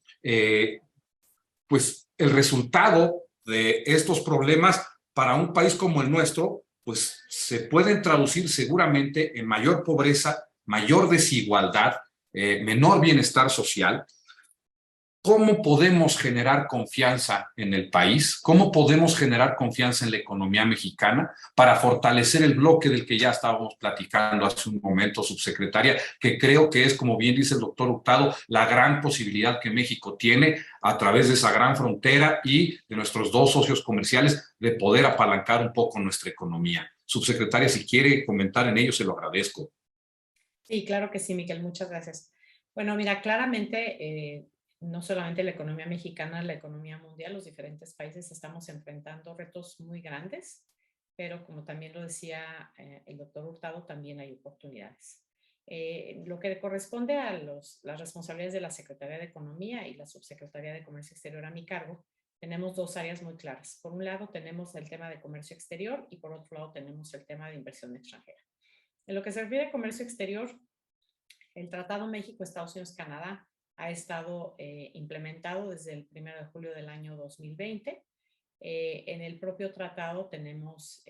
pues el resultado de estos problemas para un país como el nuestro, pues se pueden traducir seguramente en mayor pobreza, mayor desigualdad, menor bienestar social. ¿Cómo podemos generar confianza en el país? ¿Cómo podemos generar confianza en la economía mexicana para fortalecer el bloque del que ya estábamos platicando hace un momento, subsecretaria, que creo que es, como bien dice el doctor Hurtado, la gran posibilidad que México tiene a través de esa gran frontera y de nuestros dos socios comerciales de poder apalancar un poco nuestra economía? Subsecretaria, si quiere comentar en ello, se lo agradezco. Sí, claro que sí, Miguel, muchas gracias. Bueno, mira, claramente no solamente la economía mexicana, la economía mundial, los diferentes países estamos enfrentando retos muy grandes, pero como también lo decía el doctor Hurtado, también hay oportunidades. Lo que corresponde a las responsabilidades de la Secretaría de Economía y la Subsecretaría de Comercio Exterior a mi cargo, tenemos dos áreas muy claras. Por un lado tenemos el tema de comercio exterior y por otro lado tenemos el tema de inversión extranjera. En lo que se refiere a comercio exterior, el Tratado México-Estados Unidos-Canadá ha estado implementado desde el 1 de julio del año 2020. En el propio tratado tenemos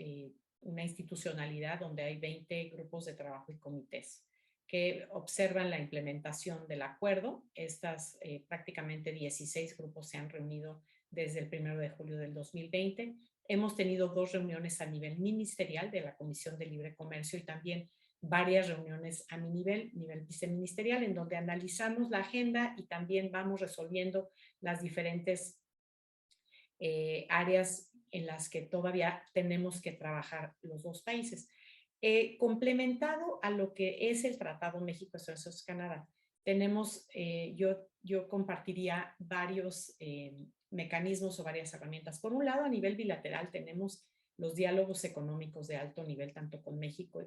una institucionalidad donde hay 20 grupos de trabajo y comités que observan la implementación del acuerdo. Estas prácticamente 16 grupos se han reunido desde el 1 de julio del 2020. Hemos tenido 2 reuniones a nivel ministerial de la Comisión de Libre Comercio y también varias reuniones a mi nivel viceministerial, en donde analizamos la agenda y también vamos resolviendo las diferentes áreas en las que todavía tenemos que trabajar los dos países. Complementado a lo que es el Tratado México-Estados Unidos-Canadá, tenemos, yo compartiría varios mecanismos o varias herramientas. Por un lado, a nivel bilateral tenemos los diálogos económicos de alto nivel, tanto con México,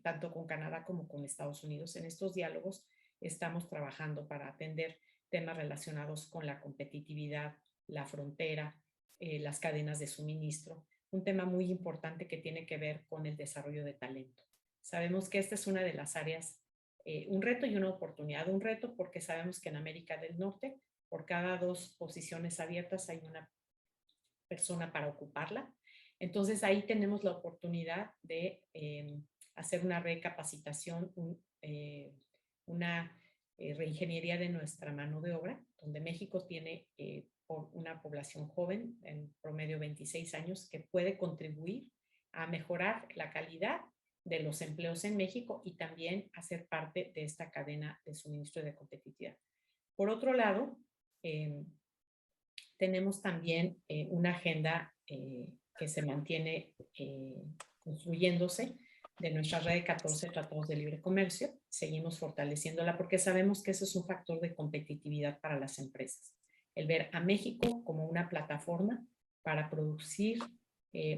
tanto con Canadá como con Estados Unidos. En estos diálogos estamos trabajando para atender temas relacionados con la competitividad, la frontera, las cadenas de suministro. Un tema muy importante que tiene que ver con el desarrollo de talento. Sabemos que esta es una de las áreas, un reto y una oportunidad. Un reto porque sabemos que en América del Norte, por cada 2 posiciones abiertas hay una persona para ocuparla. Entonces ahí tenemos la oportunidad de hacer una recapacitación, una reingeniería de nuestra mano de obra, donde México tiene una población joven, en promedio 26 años, que puede contribuir a mejorar la calidad de los empleos en México y también hacer parte de esta cadena de suministro y de competitividad. Por otro lado, tenemos también una agenda que se mantiene construyéndose de nuestra red de 14 tratados de libre comercio. Seguimos fortaleciéndola porque sabemos que eso es un factor de competitividad para las empresas. El ver a México como una plataforma para producir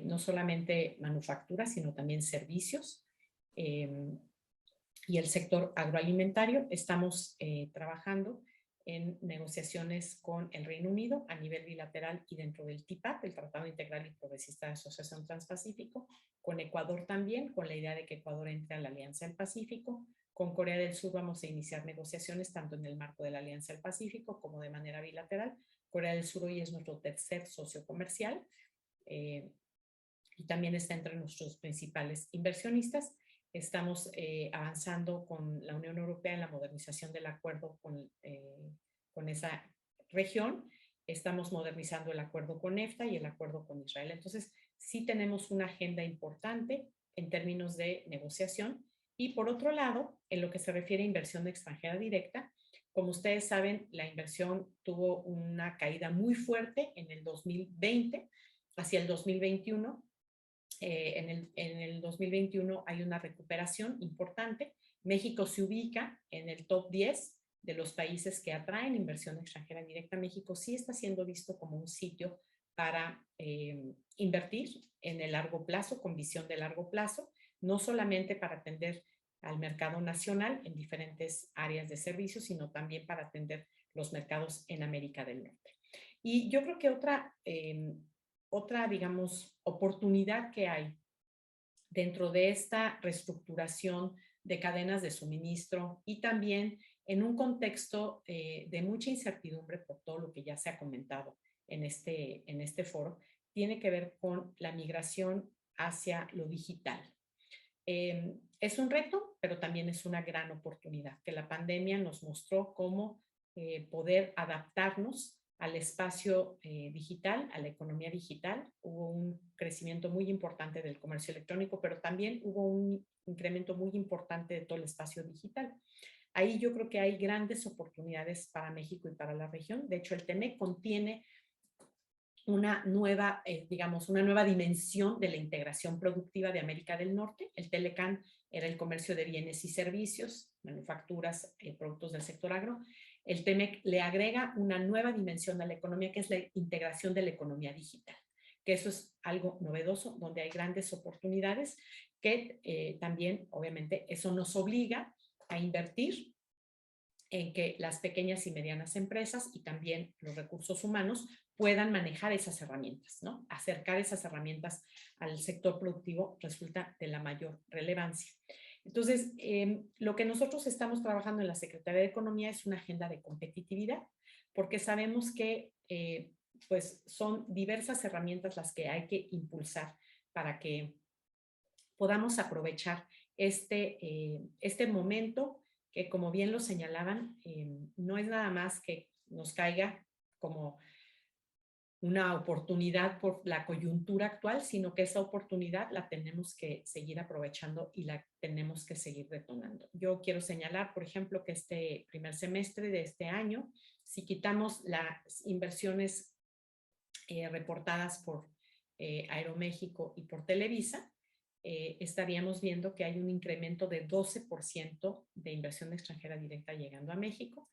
no solamente manufactura, sino también servicios. Y el sector agroalimentario, estamos trabajando en negociaciones con el Reino Unido a nivel bilateral y dentro del TIPAT, el Tratado Integral y Progresista de Asociación Transpacífico, con Ecuador también, con la idea de que Ecuador entre a la Alianza del Pacífico. Con Corea del Sur vamos a iniciar negociaciones tanto en el marco de la Alianza del Pacífico como de manera bilateral. Corea del Sur hoy es nuestro tercer socio comercial y también está entre nuestros principales inversionistas. Estamos avanzando con la Unión Europea en la modernización del acuerdo con esa región. Estamos modernizando el acuerdo con EFTA y el acuerdo con Israel. Entonces, sí tenemos una agenda importante en términos de negociación. Y por otro lado, en lo que se refiere a inversión extranjera directa, como ustedes saben, la inversión tuvo una caída muy fuerte en el 2020 hacia el 2021. En el 2021 hay una recuperación importante. México se ubica en el top 10 de los países que atraen inversión extranjera directa. México sí está siendo visto como un sitio para invertir en el largo plazo, con visión de largo plazo, no solamente para atender al mercado nacional en diferentes áreas de servicios, sino también para atender los mercados en América del Norte. Y yo creo que otra, digamos, oportunidad que hay dentro de esta reestructuración de cadenas de suministro y también en un contexto de mucha incertidumbre por todo lo que ya se ha comentado en este foro, tiene que ver con la migración hacia lo digital. Es un reto, pero también es una gran oportunidad que la pandemia nos mostró cómo poder adaptarnos al espacio digital, a la economía digital. Hubo un crecimiento muy importante del comercio electrónico, pero también hubo un incremento muy importante de todo el espacio digital. Ahí yo creo que hay grandes oportunidades para México y para la región. De hecho, el TEMEC contiene una nueva, digamos, una nueva dimensión de la integración productiva de América del Norte. El Telecan era el comercio de bienes y servicios, manufacturas, productos del sector agro. El TEMEC le agrega una nueva dimensión a la economía, que es la integración de la economía digital, que eso es algo novedoso, donde hay grandes oportunidades, que también, obviamente, eso nos obliga a invertir en que las pequeñas y medianas empresas y también los recursos humanos puedan manejar esas herramientas, ¿no? Acercar esas herramientas al sector productivo resulta de la mayor relevancia. Entonces, lo que nosotros estamos trabajando en la Secretaría de Economía es una agenda de competitividad, porque sabemos que pues son diversas herramientas las que hay que impulsar para que podamos aprovechar este momento que, como bien lo señalaban, no es nada más que nos caiga como una oportunidad por la coyuntura actual, sino que esa oportunidad la tenemos que seguir aprovechando y la tenemos que seguir detonando. Yo quiero señalar, por ejemplo, que este primer semestre de este año, si quitamos las inversiones reportadas por Aeroméxico y por Televisa, estaríamos viendo que hay un incremento de 12% de inversión extranjera directa llegando a México.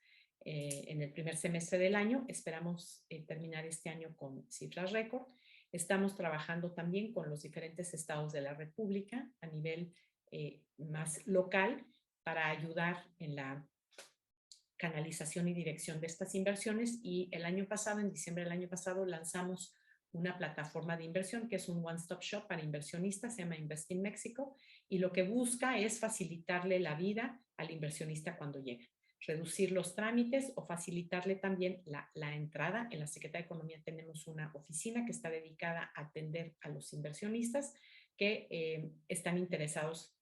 En el primer semestre del año. Esperamos terminar este año con cifras récord. Estamos trabajando también con los diferentes estados de la República a nivel más local para ayudar en la canalización y dirección de estas inversiones. Y el año pasado, en diciembre del año pasado, lanzamos una plataforma de inversión que es un one-stop shop para inversionistas, se llama Invest in Mexico, y lo que busca es facilitarle la vida al inversionista cuando llega, reducir los trámites o facilitarle también la entrada. En la Secretaría de Economía tenemos una oficina que está dedicada a atender a los inversionistas que están interesados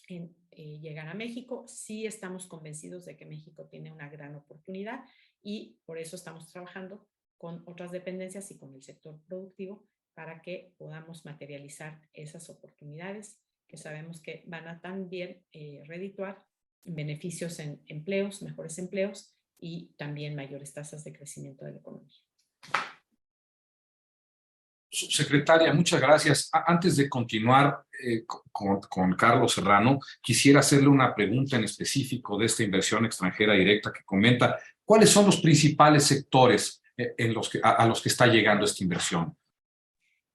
en llegar a México. Sí estamos convencidos de que México tiene una gran oportunidad y por eso estamos trabajando con otras dependencias y con el sector productivo para que podamos materializar esas oportunidades que sabemos que van a también redituar beneficios en empleos, mejores empleos y también mayores tasas de crecimiento de la economía. Secretaria, muchas gracias. Antes de continuar con Carlos Serrano, quisiera hacerle una pregunta en específico de esta inversión extranjera directa que comenta. ¿Cuáles son los principales sectores a los que está llegando esta inversión?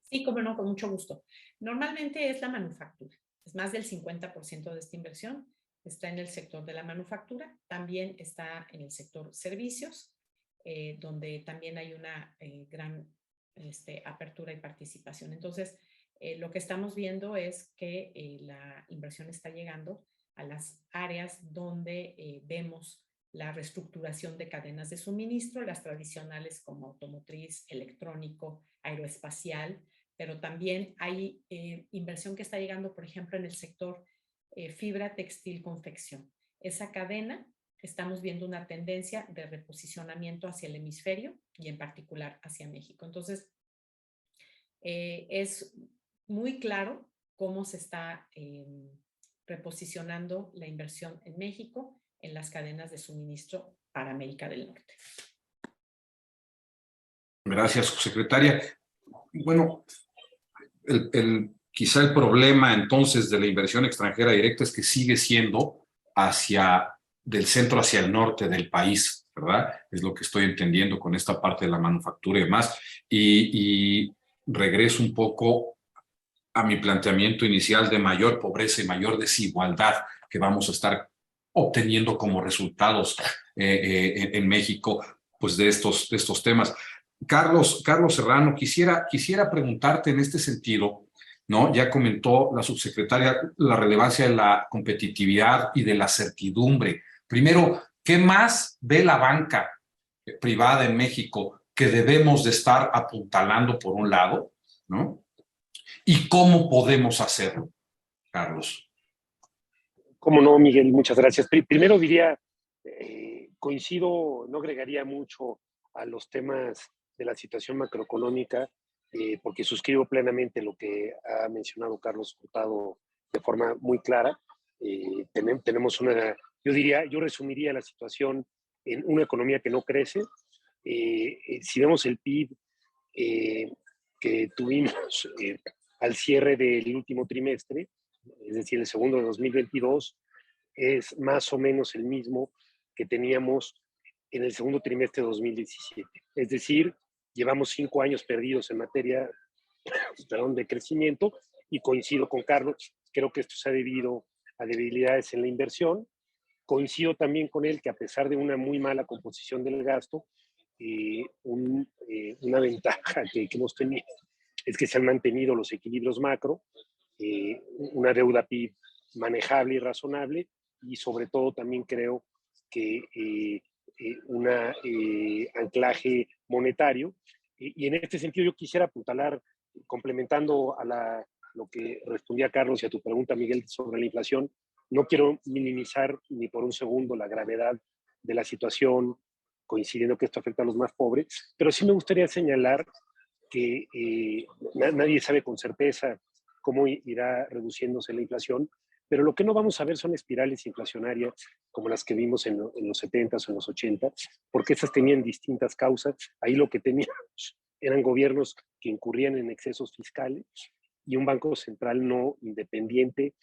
Sí, cómo no, con mucho gusto. Normalmente es la manufactura. Es más del 50% de esta inversión está en el sector de la manufactura, también está en el sector servicios, donde también hay una gran apertura y participación. Entonces, lo que estamos viendo es que la inversión está llegando a las áreas donde vemos la reestructuración de cadenas de suministro, las tradicionales como automotriz, electrónico, aeroespacial, pero también hay inversión que está llegando, por ejemplo, en el sector fibra, textil, confección. Esa cadena, estamos viendo una tendencia de reposicionamiento hacia el hemisferio y en particular hacia México. Entonces, es muy claro cómo se está reposicionando la inversión en México en las cadenas de suministro para América del Norte. Gracias, subsecretaria. Bueno, quizá el problema entonces de la inversión extranjera directa es que sigue siendo del centro hacia el norte del país, ¿verdad? Es lo que estoy entendiendo con esta parte de la manufactura y demás. Y regreso un poco a mi planteamiento inicial de mayor pobreza y mayor desigualdad que vamos a estar obteniendo como resultados en México, pues de estos temas. Carlos Serrano, quisiera preguntarte en este sentido, ¿no? Ya comentó la subsecretaria la relevancia de la competitividad y de la certidumbre. Primero, ¿qué más ve la banca privada en México que debemos de estar apuntalando por un lado, ¿no? ¿Y cómo podemos hacerlo, Carlos? Cómo no, Miguel, muchas gracias. Primero diría, coincido, no agregaría mucho a los temas de la situación macroeconómica, porque suscribo plenamente lo que ha mencionado Carlos Hurtado de forma muy clara. Tenemos yo resumiría la situación en una economía que no crece. Si vemos el PIB que tuvimos al cierre del último trimestre, es decir, el segundo de 2022, es más o menos el mismo que teníamos en el segundo trimestre de 2017. Es decir, llevamos 5 años perdidos en materia de crecimiento y coincido con Carlos, creo que esto se ha debido a debilidades en la inversión. Coincido también con él que a pesar de una muy mala composición del gasto, una ventaja que hemos tenido es que se han mantenido los equilibrios macro, una deuda PIB manejable y razonable, y sobre todo también creo que un anclaje monetario. Y en este sentido yo quisiera apuntalar, complementando a lo que respondía Carlos y a tu pregunta, Miguel, sobre la inflación, no quiero minimizar ni por un segundo la gravedad de la situación, coincidiendo que esto afecta a los más pobres, pero sí me gustaría señalar que nadie sabe con certeza cómo irá reduciéndose la inflación, pero lo que no vamos a ver son espirales inflacionarias como las que vimos en los 70s o en los 80s, porque esas tenían distintas causas. Ahí lo que teníamos eran gobiernos que incurrían en excesos fiscales y un banco central no independiente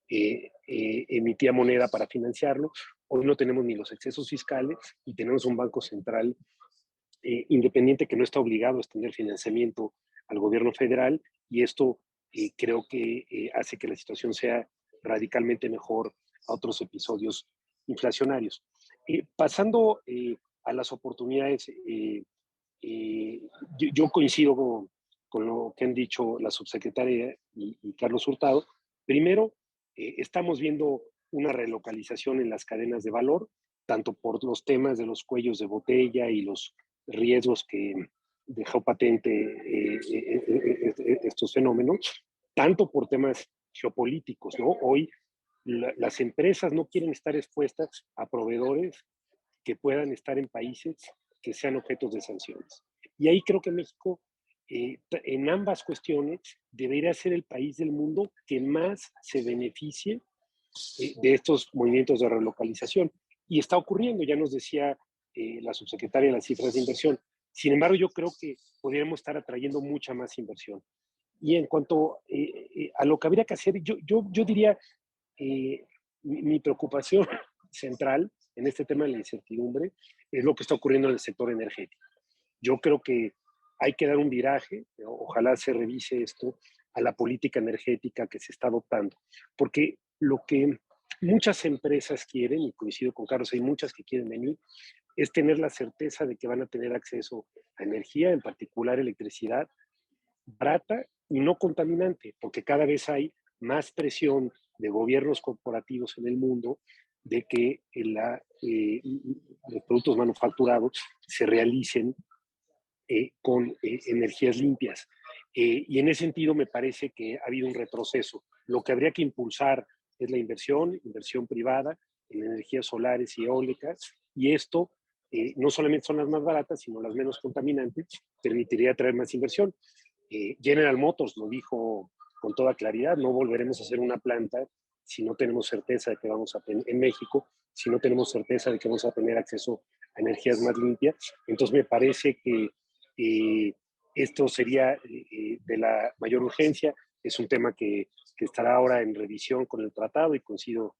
emitía moneda para financiarlo. Hoy no tenemos ni los excesos fiscales y tenemos un banco central independiente que no está obligado a extender financiamiento al gobierno federal, y esto creo que hace que la situación sea radicalmente mejor a otros episodios inflacionarios. Pasando a las oportunidades, yo coincido con lo que han dicho la subsecretaria y Carlos Hurtado. Primero, estamos viendo una relocalización en las cadenas de valor, tanto por los temas de los cuellos de botella y los riesgos que dejó patente estos fenómenos, tanto por temas geopolíticos, ¿no? Hoy las empresas no quieren estar expuestas a proveedores que puedan estar en países que sean objetos de sanciones. Y ahí creo que México, en ambas cuestiones, debería ser el país del mundo que más se beneficie de estos movimientos de relocalización. Y está ocurriendo, ya nos decía la subsecretaria las cifras de inversión. Sin embargo, yo creo que podríamos estar atrayendo mucha más inversión. Y en cuanto a lo que habría que hacer, yo diría, mi preocupación central en este tema de la incertidumbre es lo que está ocurriendo en el sector energético. Yo creo que hay que dar un viraje, ojalá se revise esto, a la política energética que se está adoptando, porque lo que muchas empresas quieren, y coincido con Carlos, hay muchas que quieren venir, es tener la certeza de que van a tener acceso a energía, en particular electricidad, barata y no contaminante, porque cada vez hay más presión de gobiernos corporativos en el mundo de que los productos manufacturados se realicen con energías limpias. Y en ese sentido me parece que ha habido un retroceso. Lo que habría que impulsar es la inversión privada en energías solares y eólicas, y esto no solamente son las más baratas, sino las menos contaminantes, permitiría traer más inversión. General Motors lo dijo con toda claridad, no volveremos a hacer una planta si no tenemos certeza de que vamos a tener, en México, si no tenemos certeza de que vamos a tener acceso a energías más limpias. Entonces me parece que esto sería de la mayor urgencia. Es un tema que estará ahora en revisión con el tratado y coincido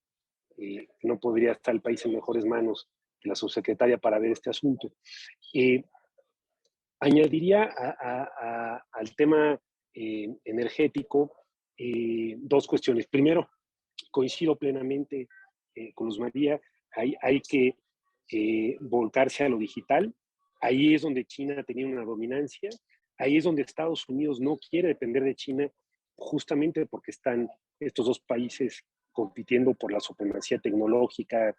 que no podría estar el país en mejores manos que la subsecretaria para ver este asunto. Añadiría al tema energético dos cuestiones. Primero, coincido plenamente con Luz María, hay que volcarse a lo digital. Ahí es donde China tenía una dominancia. Ahí es donde Estados Unidos no quiere depender de China, justamente porque están estos dos países compitiendo por la supremacía tecnológica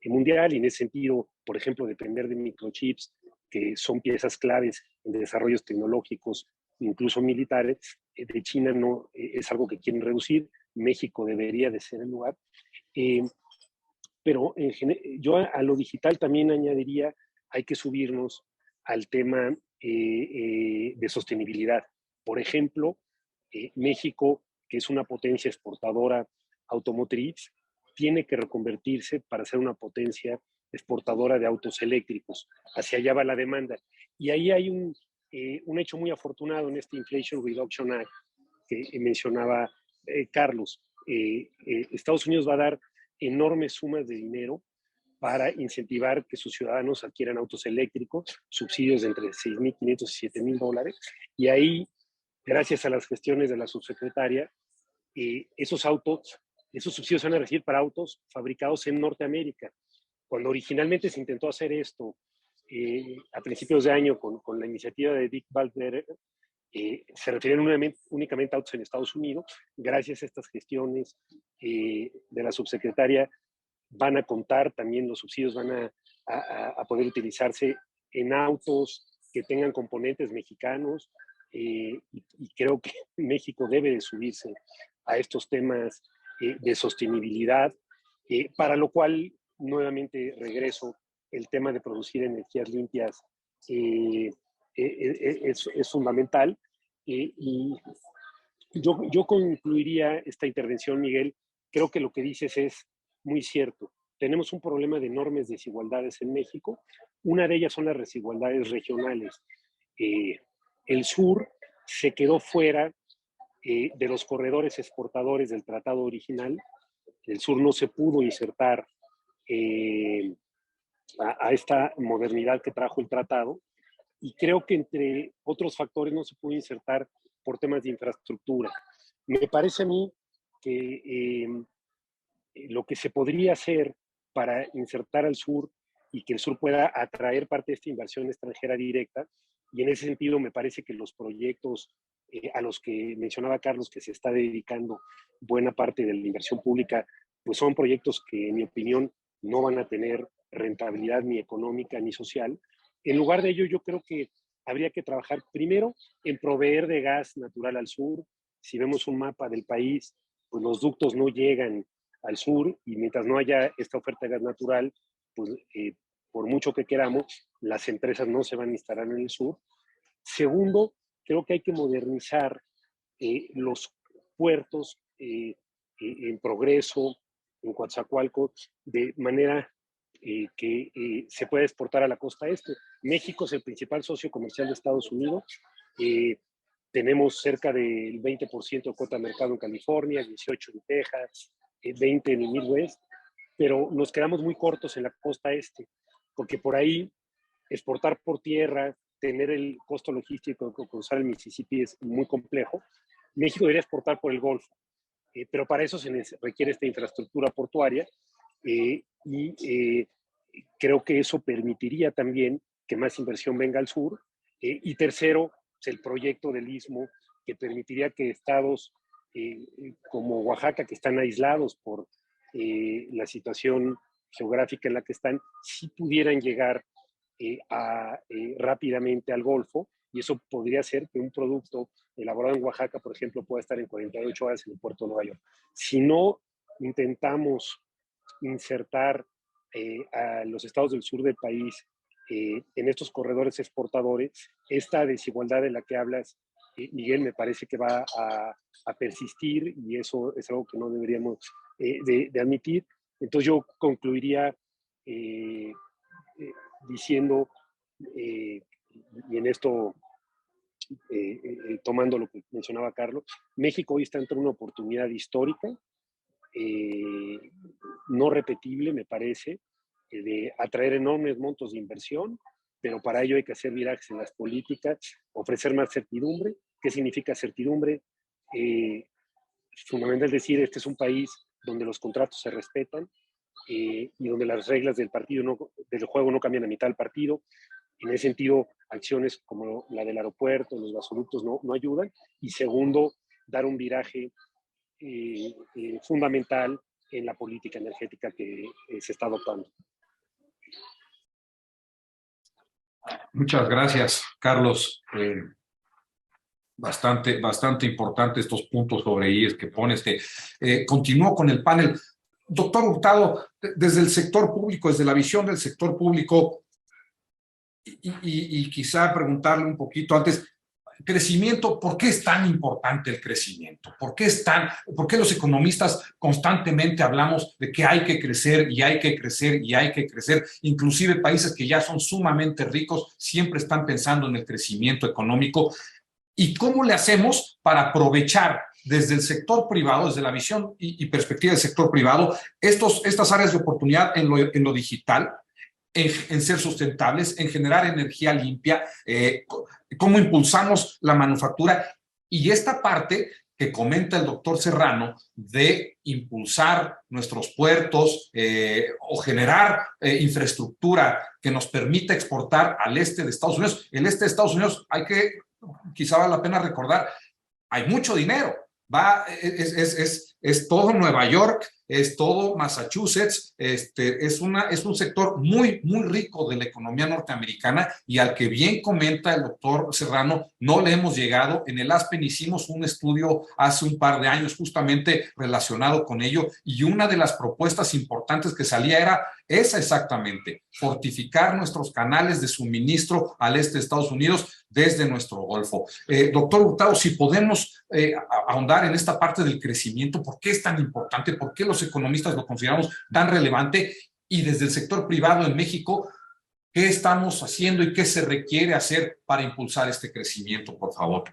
mundial, y en ese sentido, por ejemplo, depender de microchips, que son piezas claves en desarrollos tecnológicos, incluso militares, de China no es algo que quieren reducir. México debería de ser el lugar. Pero yo a lo digital también añadiría, hay que subirnos al tema de sostenibilidad. Por ejemplo, México, que es una potencia exportadora automotriz, tiene que reconvertirse para ser una potencia exportadora de autos eléctricos. Hacia allá va la demanda. Y ahí hay un hecho muy afortunado en este Inflation Reduction Act que mencionaba Carlos. Estados Unidos va a dar enormes sumas de dinero para incentivar que sus ciudadanos adquieran autos eléctricos, subsidios de entre $6,500 y $7,000. Y ahí, gracias a las gestiones de la subsecretaria, esos subsidios van a recibir para autos fabricados en Norteamérica. Cuando originalmente se intentó hacer esto a principios de año con la iniciativa de Dick Baldwin, se refieren únicamente a autos en Estados Unidos. Gracias a estas gestiones de la subsecretaria van a contar, también los subsidios van a poder utilizarse en autos que tengan componentes mexicanos, y creo que México debe de subirse a estos temas de sostenibilidad, para lo cual nuevamente regreso, el tema de producir energías limpias es fundamental. Y yo concluiría esta intervención, Miguel. Creo que lo que dices es muy cierto. Tenemos un problema de enormes desigualdades en México. Una de ellas son las desigualdades regionales. El sur se quedó fuera de los corredores exportadores del tratado original. El sur no se pudo insertar a esta modernidad que trajo el tratado, y creo que entre otros factores no se pudo insertar por temas de infraestructura. Me parece a mí que lo que se podría hacer para insertar al sur y que el sur pueda atraer parte de esta inversión extranjera directa, y en ese sentido me parece que los proyectos a los que mencionaba Carlos, que se está dedicando buena parte de la inversión pública, pues son proyectos que en mi opinión no van a tener rentabilidad ni económica ni social. En lugar de ello, yo creo que habría que trabajar primero en proveer de gas natural al sur. Si vemos un mapa del país, pues los ductos no llegan al sur, y mientras no haya esta oferta de gas natural, pues por mucho que queramos, las empresas no se van a instalar en el sur. Segundo, creo que hay que modernizar los puertos en Progreso, en Coatzacoalcos, de manera que se pueda exportar a la costa este. México es el principal socio comercial de Estados Unidos. Tenemos cerca del 20% de cuota de mercado en California, 18% en Texas, 20% en el Midwest, pero nos quedamos muy cortos en la costa este, porque por ahí exportar por tierra, tener el costo logístico de cruzar el Mississippi es muy complejo. México debería exportar por el Golfo. pero para eso se requiere esta infraestructura portuaria creo que eso permitiría también que más inversión venga al sur. Y tercero, pues el proyecto del Istmo, que permitiría que estados como Oaxaca, que están aislados por la situación geográfica en la que están, sí pudieran llegar rápidamente al Golfo, y eso podría ser que un producto elaborado en Oaxaca, por ejemplo, pueda estar en 48 horas en el puerto de Nueva York. Si no intentamos insertar a los estados del sur del país en estos corredores exportadores, esta desigualdad de la que hablas, Miguel, me parece que va a persistir, y eso es algo que no deberíamos de admitir. Entonces yo concluiría diciendo, y en esto tomando lo que mencionaba Carlos, México hoy está ante una oportunidad histórica, no repetible, me parece, de atraer enormes montos de inversión, pero para ello hay que hacer virajes en las políticas, ofrecer más certidumbre. ¿Qué significa certidumbre? Fundamental decir, este es un país donde los contratos se respetan y donde las reglas del juego no cambian a mitad del partido. En ese sentido, acciones como la del aeropuerto, los gasoductos no ayudan. Y segundo, dar un viraje fundamental en la política energética que se está adoptando. Muchas gracias, Carlos. Bastante importante estos puntos sobre IES que pones. Continúo con el panel. Doctor Hurtado, desde el sector público, desde la visión del sector público, y quizá preguntarle un poquito antes, crecimiento, ¿por qué es tan importante el crecimiento? ¿Por qué los economistas constantemente hablamos de que hay que crecer y hay que crecer y hay que crecer? Inclusive países que ya son sumamente ricos siempre están pensando en el crecimiento económico. ¿Y cómo le hacemos para aprovechar desde el sector privado, desde la visión y perspectiva del sector privado, estas áreas de oportunidad en lo digital, en ser sustentables, en generar energía limpia, cómo impulsamos la manufactura? Y esta parte que comenta el doctor Serrano de impulsar nuestros puertos o generar infraestructura que nos permita exportar al este de Estados Unidos. El este de Estados Unidos, quizá vale la pena recordar, hay mucho dinero. Es todo Nueva York, es todo Massachusetts, es un sector muy rico de la economía norteamericana, y al que bien comenta el doctor Serrano, no le hemos llegado. En el Aspen hicimos un estudio hace un par de años justamente relacionado con ello, y una de las propuestas importantes que salía era esa exactamente: fortificar nuestros canales de suministro al este de Estados Unidos desde nuestro Golfo. Doctor Hurtado, si podemos ahondar en esta parte del crecimiento, ¿por qué es tan importante? ¿Por qué los economistas lo consideramos tan relevante? Y desde el sector privado en México, ¿qué estamos haciendo y qué se requiere hacer para impulsar este crecimiento, por favor?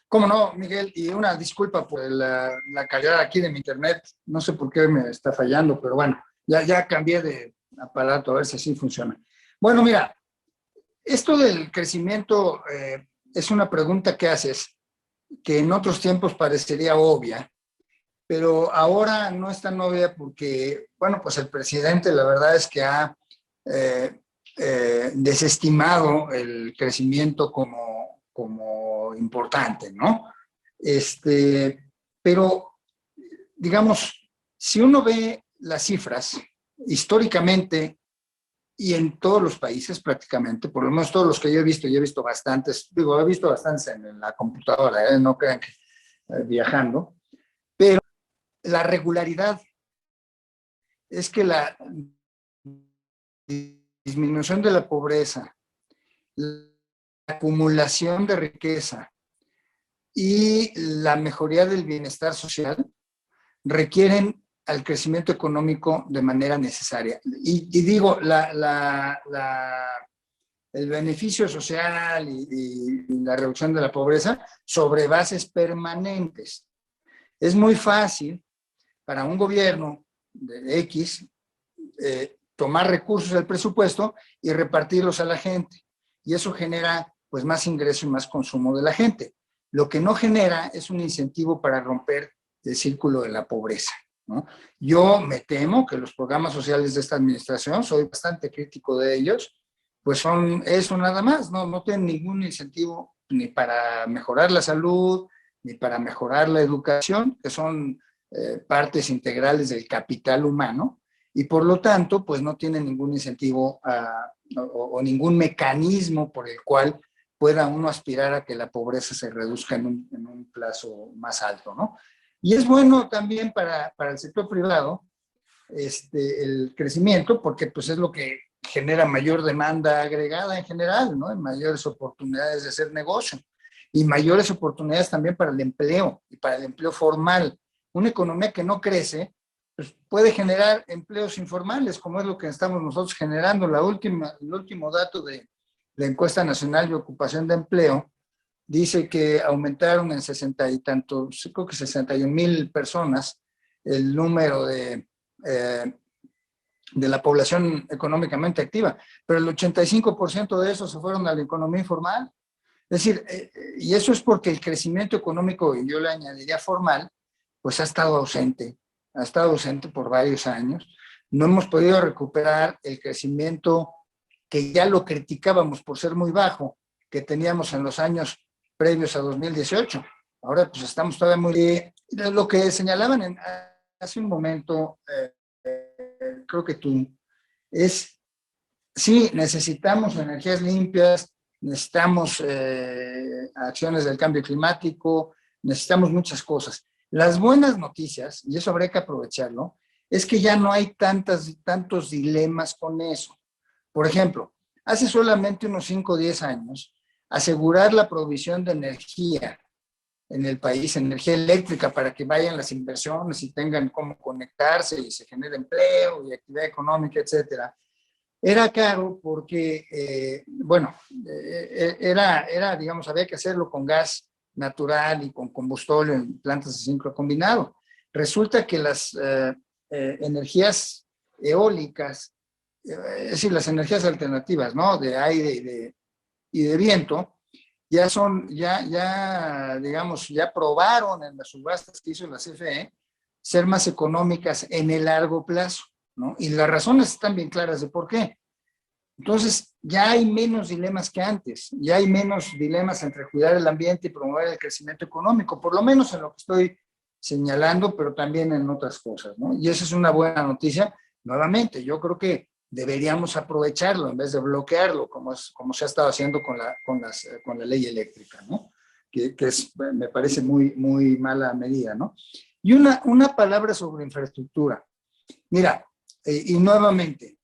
Cómo no, Miguel, y una disculpa por la calidad aquí de mi internet. No sé por qué me está fallando, pero bueno, ya cambié de aparato, a ver si así funciona. Bueno, mira, esto del crecimiento es una pregunta que haces que en otros tiempos parecería obvia, pero ahora no es tan obvia porque, bueno, pues el presidente la verdad es que ha desestimado el crecimiento como importante, ¿no? Pero, digamos, si uno ve las cifras, históricamente, y en todos los países prácticamente, por lo menos todos los que yo he visto bastantes, he visto bastantes en la computadora, no crean que viajando, pero la regularidad es que la disminución de la pobreza, la acumulación de riqueza y la mejoría del bienestar social requieren al crecimiento económico de manera necesaria. Y digo, el beneficio social y la reducción de la pobreza sobre bases permanentes. Es muy fácil para un gobierno de X tomar recursos del presupuesto y repartirlos a la gente. Y eso genera pues más ingreso y más consumo de la gente. Lo que no genera es un incentivo para romper círculo de la pobreza, ¿no? Yo me temo que los programas sociales de esta administración, soy bastante crítico de ellos, pues son eso nada más, no tienen ningún incentivo ni para mejorar la salud, ni para mejorar la educación, que son partes integrales del capital humano, y por lo tanto, pues no tienen ningún incentivo o ningún mecanismo por el cual pueda uno aspirar a que la pobreza se reduzca en un plazo más alto, ¿no? Y es bueno también para el sector privado el crecimiento, porque pues es lo que genera mayor demanda agregada en general, ¿no? Y mayores oportunidades de hacer negocio y mayores oportunidades también para el empleo y para el empleo formal. Una economía que no crece pues puede generar empleos informales, como es lo que estamos nosotros generando. El último dato de la Encuesta Nacional de Ocupación de Empleo dice que aumentaron en 60 y tantos, creo que 61,000 personas el número de la población económicamente activa, pero el 85% de esos se fueron a la economía informal. Es decir, y eso es porque el crecimiento económico, y yo le añadiría formal, pues ha estado ausente por varios años. No hemos podido recuperar el crecimiento que ya lo criticábamos por ser muy bajo, que teníamos en los años previos a 2018. Ahora pues estamos todavía muy... Lo que señalaban hace un momento, creo que tú, es, sí, necesitamos energías limpias, necesitamos acciones del cambio climático, necesitamos muchas cosas. Las buenas noticias, y eso habría que aprovecharlo, es que ya no hay tantos dilemas con eso. Por ejemplo, hace solamente unos 5 o 10 años, asegurar la provisión de energía en el país, energía eléctrica, para que vayan las inversiones y tengan cómo conectarse y se genere empleo y actividad económica, etcétera, era caro porque, digamos, había que hacerlo con gas natural y con combustible en plantas de ciclo combinado. Resulta que las energías eólicas, es decir, las energías alternativas, ¿no? De aire y de viento, digamos, ya probaron en las subastas que hizo la CFE ser más económicas en el largo plazo, ¿no? Y las razones están bien claras de por qué. Entonces, ya hay menos dilemas que antes, ya hay menos dilemas entre cuidar el ambiente y promover el crecimiento económico, por lo menos en lo que estoy señalando, pero también en otras cosas, ¿no? Y esa es una buena noticia. Nuevamente, yo creo que deberíamos aprovecharlo en vez de bloquearlo, como se ha estado haciendo con la ley eléctrica, ¿no? Que me parece muy, muy mala medida, ¿no? Y una palabra sobre infraestructura. Mira, y nuevamente,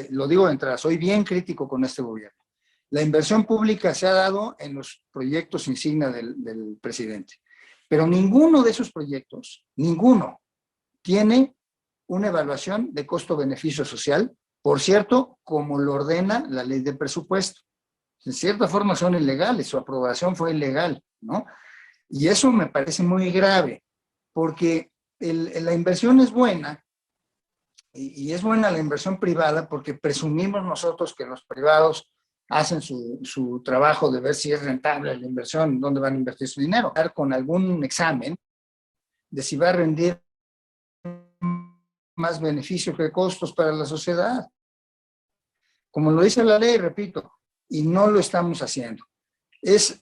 lo digo de entrada, soy bien crítico con este gobierno. La inversión pública se ha dado en los proyectos insignia del presidente, pero ninguno de esos proyectos, ninguno, tiene una evaluación de costo-beneficio social, por cierto, como lo ordena la ley de presupuesto. En cierta forma son ilegales, su aprobación fue ilegal, ¿no? Y eso me parece muy grave, porque la inversión es buena, y es buena la inversión privada porque presumimos nosotros que los privados hacen su trabajo de ver si es rentable la inversión, dónde van a invertir su dinero, con algún examen de si va a rendir más beneficio que costos para la sociedad. Como lo dice la ley, repito, y no lo estamos haciendo.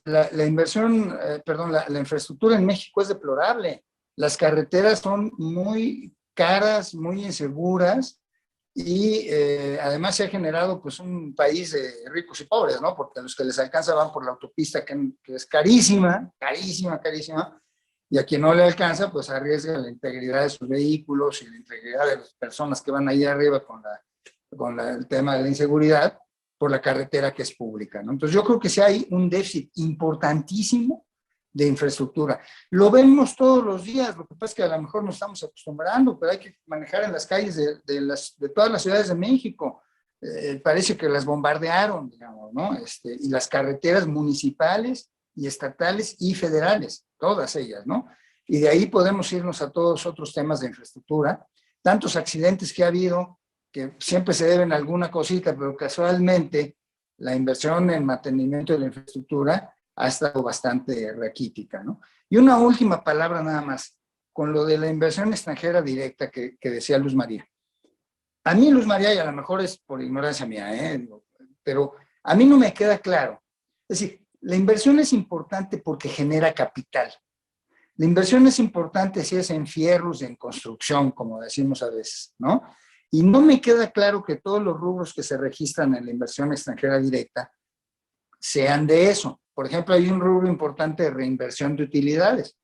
La inversión, la infraestructura en México es deplorable. Las carreteras son muy caras, muy inseguras, y además se ha generado pues un país de ricos y pobres, ¿no? Porque a los que les alcanza van por la autopista que es carísima, carísima, carísima, y a quien no le alcanza pues arriesga la integridad de sus vehículos y la integridad de las personas que van ahí arriba con el tema de la inseguridad por la carretera que es pública, ¿no? Entonces yo creo que sí hay un déficit importantísimo de infraestructura. Lo vemos todos los días, lo que pasa es que a lo mejor nos estamos acostumbrando, pero hay que manejar en las calles de todas las ciudades de México. Parece que las bombardearon, digamos, ¿no? Y las carreteras municipales y estatales y federales, todas ellas, ¿no? Y de ahí podemos irnos a todos otros temas de infraestructura. Tantos accidentes que ha habido, que siempre se deben a alguna cosita, pero casualmente la inversión en mantenimiento de la infraestructura ha estado bastante raquítica, ¿no? Y una última palabra nada más. con lo de la inversión extranjera directa que decía Luz María. A mí, Luz María, y a lo mejor es por ignorancia mía, pero a mí no me queda claro. Es decir, la inversión es importante porque genera capital. La inversión es importante si es en fierros, en construcción, como decimos a veces, ¿no? Y no me queda claro que todos los rubros que se registran en la inversión extranjera directa sean de eso. Por ejemplo, hay un rubro importante de reinversión de utilidades.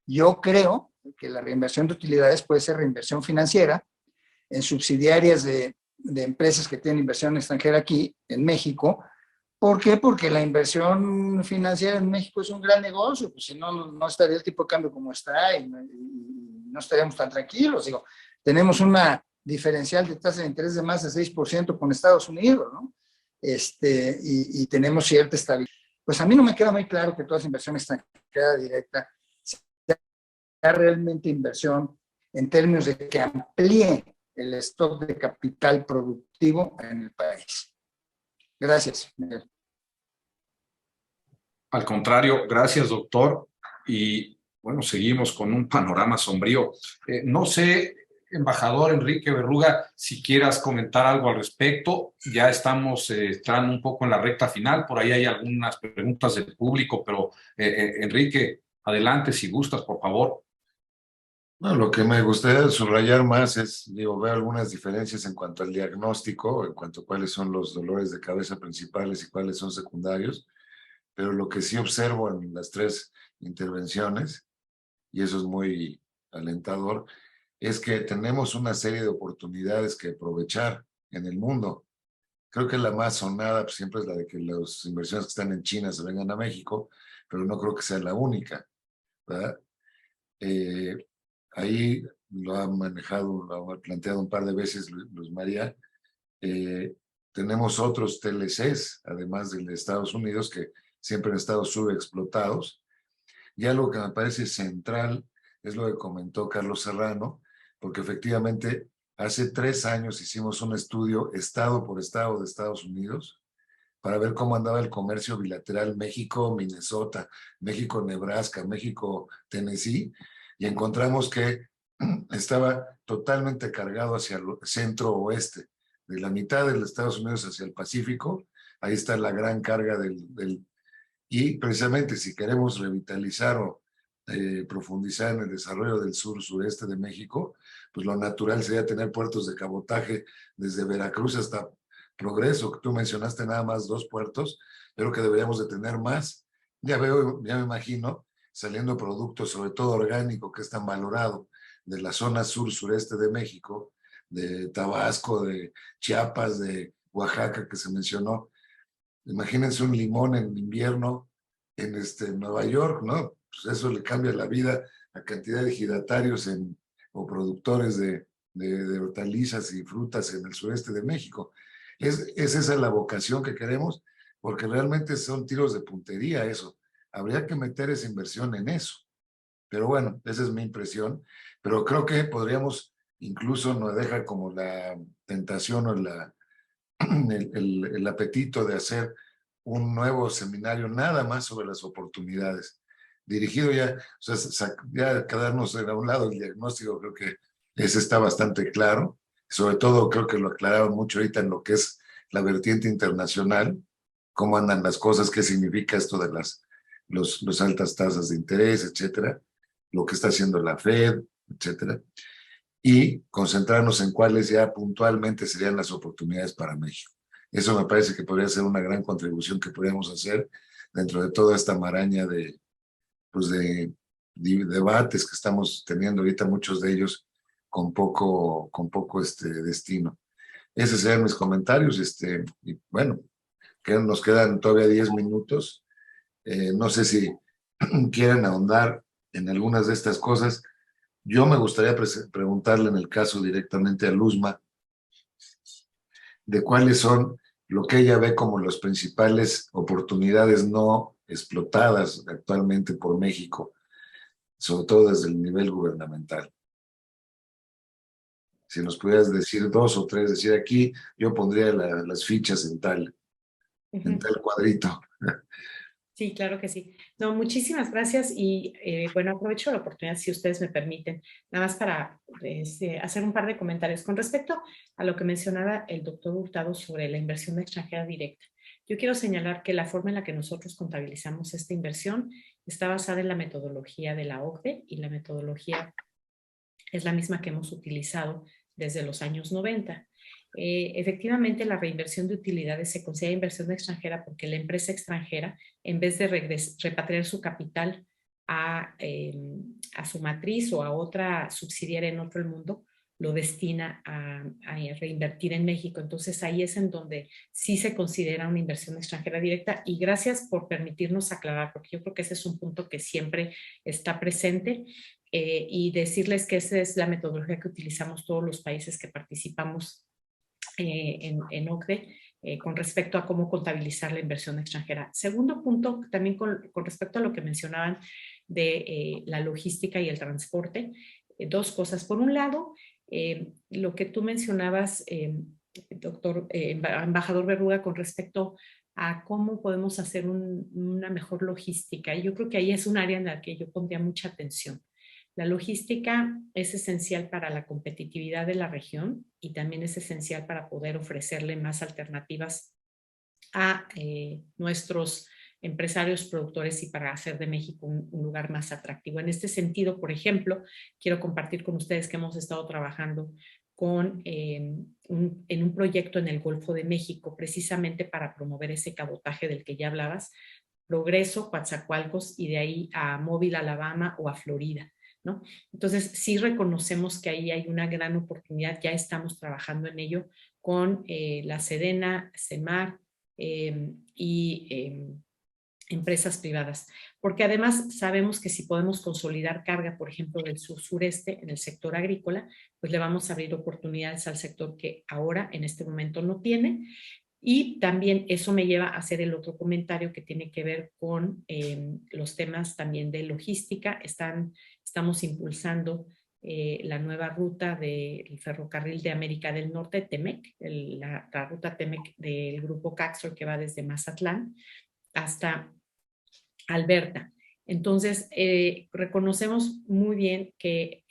Yo creo que la reinversión de utilidades puede ser reinversión financiera en subsidiarias de empresas que tienen inversión extranjera aquí, en México. ¿Por qué? Porque la inversión financiera en México es un gran negocio, pues si no, no estaría el tipo de cambio como está y no estaríamos tan tranquilos. Digo, tenemos una diferencial de tasa de interés de más de 6% con Estados Unidos, ¿no? Y tenemos cierta estabilidad. Pues a mí no me queda muy claro que toda esa inversión extranjera directa sea realmente inversión en términos de que amplíe el stock de capital productivo en el país. Gracias, Miguel. Al contrario, gracias, doctor. Y bueno, seguimos con un panorama sombrío. No sé, embajador Enrique Berruga, si quieras comentar algo al respecto. Ya estamos entrando un poco en la recta final. Por ahí hay algunas preguntas del público, pero Enrique, adelante si gustas, por favor. No, lo que me gustaría subrayar más es, veo algunas diferencias en cuanto al diagnóstico, en cuanto a cuáles son los dolores de cabeza principales y cuáles son secundarios, pero lo que sí observo en las tres intervenciones, y eso es muy alentador, es que tenemos una serie de oportunidades que aprovechar en el mundo. Creo que la más sonada pues, siempre es la de que las inversiones que están en China se vengan a México, pero no creo que sea la única, ¿verdad? Ahí lo ha manejado, lo ha planteado un par de veces Luz María. Tenemos otros TLCs, además del de Estados Unidos, que siempre han estado subexplotados. Y algo que me parece central es lo que comentó Carlos Serrano, porque efectivamente hace 3 años hicimos un estudio estado por estado de Estados Unidos para ver cómo andaba el comercio bilateral México-Minnesota, México-Nebraska, México-Tennessee, y encontramos que estaba totalmente cargado hacia el centro-oeste, de la mitad de los Estados Unidos hacia el Pacífico, ahí está la gran carga y precisamente si queremos revitalizar o profundizar en el desarrollo del sur-sureste de México, pues lo natural sería tener puertos de cabotaje desde Veracruz hasta Progreso, que tú mencionaste nada más 2 puertos, pero que deberíamos de tener más. Ya me imagino saliendo productos, sobre todo orgánico, que es tan valorado, de la zona sur-sureste de México, de Tabasco, de Chiapas, de Oaxaca, que se mencionó. Imagínense un limón en invierno en Nueva York, ¿no? Pues eso le cambia la vida a cantidad de ejidatarios o productores de hortalizas y frutas en el sureste de México. Es esa la vocación que queremos, porque realmente son tiros de puntería eso. Habría que meter esa inversión en eso. Pero bueno, esa es mi impresión. Pero creo que podríamos, incluso nos deja como la tentación o el apetito de hacer un nuevo seminario nada más sobre las oportunidades, dirigido ya, o sea, ya quedarnos a un lado el diagnóstico, creo que ese está bastante claro, sobre todo creo que lo aclararon mucho ahorita en lo que es la vertiente internacional, cómo andan las cosas, qué significa esto de las altas tasas de interés, etcétera, lo que está haciendo la Fed, etcétera, y concentrarnos en cuáles ya puntualmente serían las oportunidades para México. Eso me parece que podría ser una gran contribución que podríamos hacer dentro de toda esta maraña de debates que estamos teniendo ahorita, muchos de ellos con poco destino. Esos serían mis comentarios. Y bueno, nos quedan todavía 10 minutos. No sé si quieren ahondar en algunas de estas cosas. Yo me gustaría preguntarle en el caso directamente a Luzma de cuáles son lo que ella ve como las principales oportunidades no explotadas actualmente por México, sobre todo desde el nivel gubernamental. Si nos pudieras decir 2 o 3, decir aquí, yo pondría las fichas en tal cuadrito. Sí, claro que sí. No, muchísimas gracias y bueno, aprovecho la oportunidad, si ustedes me permiten, nada más para hacer un par de comentarios con respecto a lo que mencionaba el doctor Hurtado sobre la inversión extranjera directa. Yo quiero señalar que la forma en la que nosotros contabilizamos esta inversión está basada en la metodología de la OCDE y la metodología es la misma que hemos utilizado desde los años 90. Efectivamente, la reinversión de utilidades se considera inversión extranjera porque la empresa extranjera, en vez de repatriar su capital a su matriz o a otra subsidiaria en otro mundo, lo destina a reinvertir en México. Entonces ahí es en donde sí se considera una inversión extranjera directa y gracias por permitirnos aclarar, porque yo creo que ese es un punto que siempre está presente y decirles que esa es la metodología que utilizamos todos los países que participamos en OCDE con respecto a cómo contabilizar la inversión extranjera. Segundo punto, también con respecto a lo que mencionaban de la logística y el transporte, dos cosas. Por un lado, lo que tú mencionabas, embajador Berruga, con respecto a cómo podemos hacer una mejor logística. Y yo creo que ahí es un área en la que yo pondría mucha atención. La logística es esencial para la competitividad de la región y también es esencial para poder ofrecerle más alternativas a nuestros empresarios productores y para hacer de México un lugar más atractivo. En este sentido, por ejemplo, quiero compartir con ustedes que hemos estado trabajando en un proyecto en el Golfo de México, precisamente para promover ese cabotaje del que ya hablabas, Progreso, Coatzacoalcos y de ahí a Mobile, Alabama o a Florida, ¿no? Entonces, sí reconocemos que ahí hay una gran oportunidad, ya estamos trabajando en ello con la Sedena, CEMAR y empresas privadas, porque además sabemos que si podemos consolidar carga, por ejemplo, del sur-sureste en el sector agrícola, pues le vamos a abrir oportunidades al sector que ahora en este momento no tiene. Y también eso me lleva a hacer el otro comentario que tiene que ver con los temas también de logística. Estamos impulsando la nueva ruta del ferrocarril de América del Norte, TEMEC, la ruta TEMEC del grupo Caxor que va desde Mazatlán hasta Alberta. Entonces, reconocemos muy bien que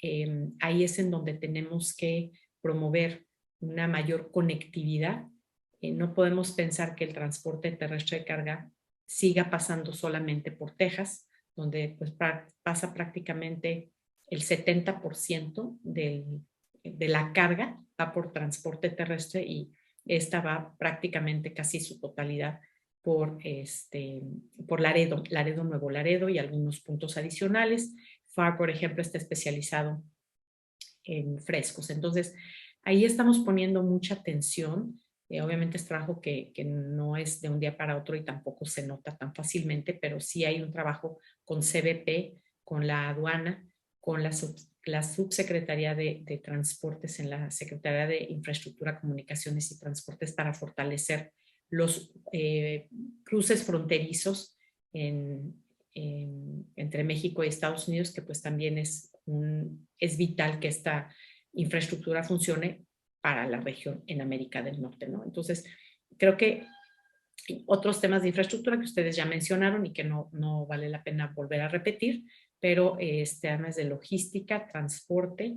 ahí es en donde tenemos que promover una mayor conectividad. No podemos pensar que el transporte terrestre de carga siga pasando solamente por Texas, donde pues pasa prácticamente el 70% de la carga va por transporte terrestre y esta va prácticamente casi su totalidad por Laredo, Nuevo Laredo y algunos puntos adicionales. FAR, por ejemplo, está especializado en frescos. Entonces, ahí estamos poniendo mucha atención. Obviamente es trabajo que no es de un día para otro y tampoco se nota tan fácilmente, pero sí hay un trabajo con CBP, con la aduana, con la subsecretaría de Transportes en la Secretaría de Infraestructura, Comunicaciones y Transportes para fortalecer los cruces fronterizos entre México y Estados Unidos, que pues también es vital que esta infraestructura funcione para la región en América del Norte, ¿no? Entonces, creo que otros temas de infraestructura que ustedes ya mencionaron y que no vale la pena volver a repetir, pero temas de logística, transporte,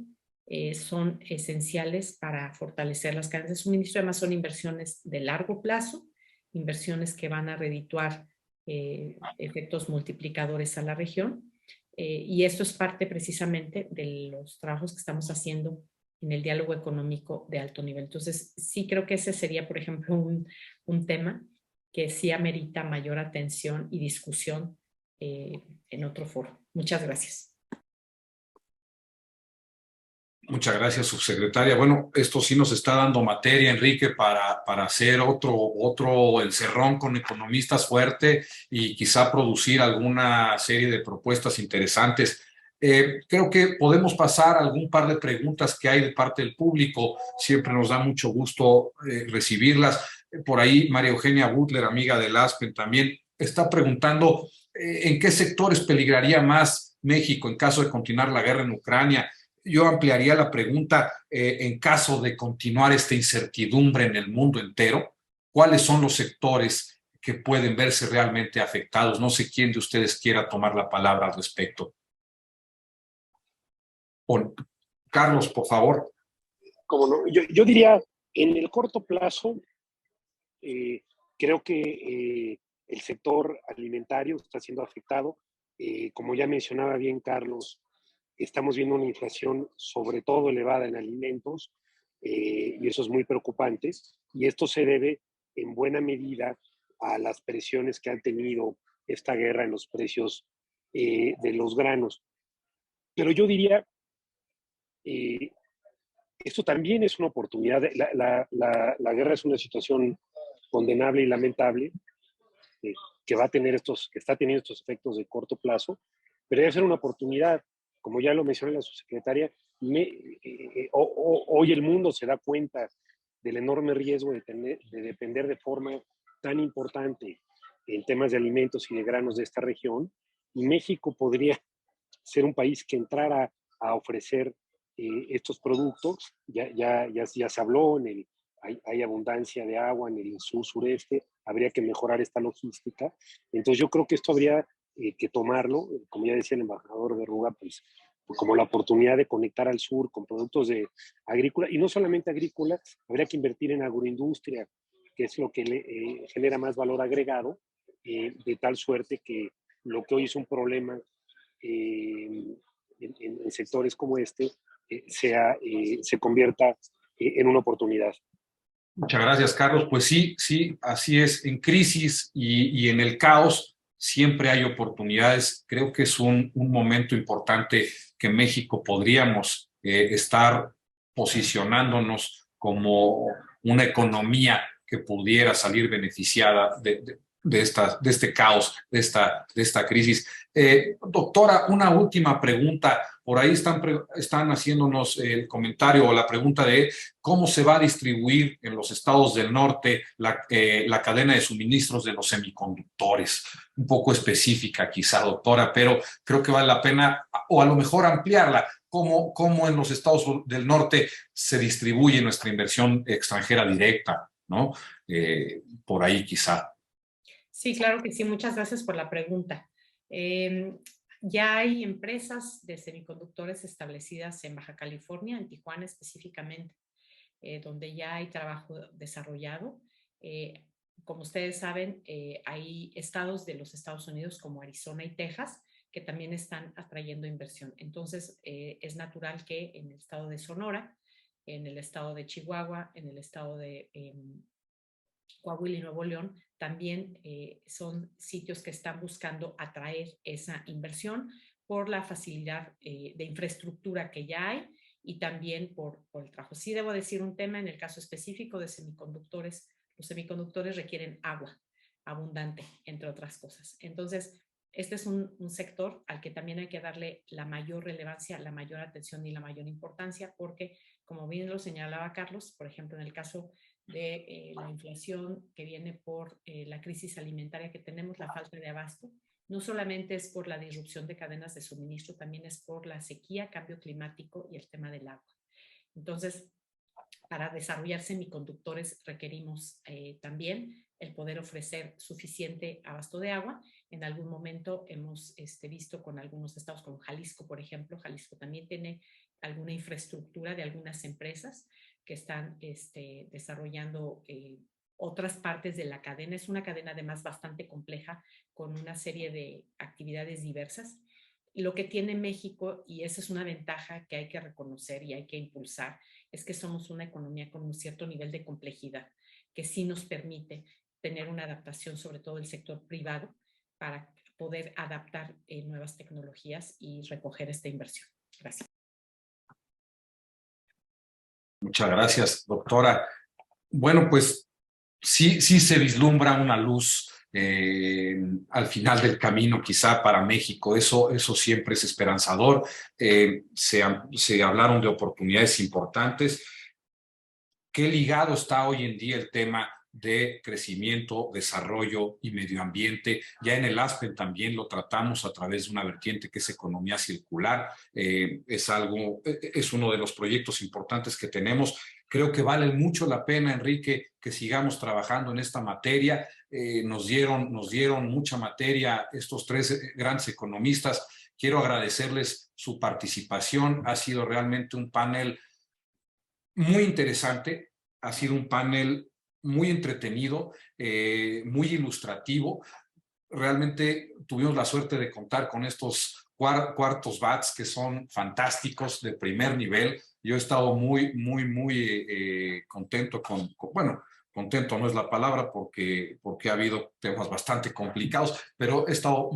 son esenciales para fortalecer las cadenas de suministro. Además, son inversiones de largo plazo, inversiones que van a redituar efectos multiplicadores a la región. Y esto es parte precisamente de los trabajos que estamos haciendo en el diálogo económico de alto nivel. Entonces, sí creo que ese sería, por ejemplo, un tema que sí amerita mayor atención y discusión en otro foro. Muchas gracias. Muchas gracias, subsecretaria. Bueno, esto sí nos está dando materia, Enrique, para hacer otro encerrón con economistas fuerte y quizá producir alguna serie de propuestas interesantes. Creo que podemos pasar a algún par de preguntas que hay de parte del público. Siempre nos da mucho gusto recibirlas. Por ahí, María Eugenia Butler, amiga del Aspen, también está preguntando ¿en qué sectores peligraría más México en caso de continuar la guerra en Ucrania? Yo ampliaría la pregunta en caso de continuar esta incertidumbre en el mundo entero. ¿Cuáles son los sectores que pueden verse realmente afectados. No sé quién de ustedes quiera tomar la palabra al respecto. Carlos, por favor. Como no, yo diría, en el corto plazo, creo que el sector alimentario está siendo afectado. Como ya mencionaba bien Carlos, estamos viendo una inflación sobre todo elevada en alimentos, y eso es muy preocupante. Y esto se debe en buena medida a las presiones que han tenido esta guerra en los precios de los granos. Pero yo diría, esto también es una oportunidad. La guerra es una situación condenable y lamentable, que está teniendo estos efectos de corto plazo, pero debe ser una oportunidad. Como ya lo mencionó la subsecretaria, hoy el mundo se da cuenta del enorme riesgo de depender de forma tan importante en temas de alimentos y de granos de esta región, y México podría ser un país que entrara a ofrecer estos productos. Ya se habló, hay abundancia de agua en el sur-sureste, habría que mejorar esta logística. Entonces yo creo que esto habría que tomarlo, como ya decía el embajador Berruga, pues como la oportunidad de conectar al sur con productos de agrícola, y no solamente agrícola, habría que invertir en agroindustria, que es lo que genera más valor agregado, de tal suerte que lo que hoy es un problema en sectores como este se convierta en una oportunidad. Muchas gracias, Carlos. Pues sí, así es. En crisis y en el caos siempre hay oportunidades. Creo que es un momento importante que México podríamos estar posicionándonos como una economía que pudiera salir beneficiada de este caos, de esta crisis. Doctora, una última pregunta. Por ahí están haciéndonos el comentario o la pregunta de cómo se va a distribuir en los estados del norte la cadena de suministros de los semiconductores. Un poco específica quizá, doctora, pero creo que vale la pena, o a lo mejor ampliarla. ¿Cómo en los estados del norte se distribuye nuestra inversión extranjera directa, ¿no? Por ahí quizá. Sí, claro que sí. Muchas gracias por la pregunta. Ya hay empresas de semiconductores establecidas en Baja California, en Tijuana específicamente, donde ya hay trabajo desarrollado. Como ustedes saben, hay estados de los Estados Unidos como Arizona y Texas que también están atrayendo inversión. Entonces, es natural que en el estado de Sonora, en el estado de Chihuahua, en el estado de Coahuila y Nuevo León, también son sitios que están buscando atraer esa inversión por la facilidad de infraestructura que ya hay y también por el trabajo. Sí debo decir un tema en el caso específico de semiconductores. Los semiconductores requieren agua abundante, entre otras cosas. Entonces, este es un sector al que también hay que darle la mayor relevancia, la mayor atención y la mayor importancia, porque, como bien lo señalaba Carlos, por ejemplo, en el caso de la inflación que viene por la crisis alimentaria que tenemos, la falta de abasto, no solamente es por la disrupción de cadenas de suministro, también es por la sequía, cambio climático y el tema del agua. Entonces, para desarrollar semiconductores requerimos también el poder ofrecer suficiente abasto de agua. En algún momento hemos visto con algunos estados, como Jalisco, por ejemplo. Jalisco también tiene alguna infraestructura de algunas empresas que están desarrollando otras partes de la cadena. Es una cadena además bastante compleja con una serie de actividades diversas. Y lo que tiene México, y esa es una ventaja que hay que reconocer y hay que impulsar, es que somos una economía con un cierto nivel de complejidad que sí nos permite tener una adaptación, sobre todo el sector privado, para poder adaptar nuevas tecnologías y recoger esta inversión. Gracias. Muchas gracias, doctora. Bueno, pues sí se vislumbra una luz al final del camino, quizá para México. Eso siempre es esperanzador. Se hablaron de oportunidades importantes. ¿Qué ligado está hoy en día el tema de crecimiento, desarrollo y medio ambiente. Ya en el Aspen también lo tratamos a través de una vertiente que es economía circular. Es uno de los proyectos importantes que tenemos. Creo que vale mucho la pena, Enrique, que sigamos trabajando en esta materia. Nos dieron mucha materia estos tres grandes economistas. Quiero agradecerles su participación. Ha sido realmente un panel muy interesante. Ha sido un panel muy entretenido, muy ilustrativo. Realmente tuvimos la suerte de contar con estos cuartos bats que son fantásticos, de primer nivel. Yo he estado muy contento bueno, contento no es la palabra porque ha habido temas bastante complicados, pero he estado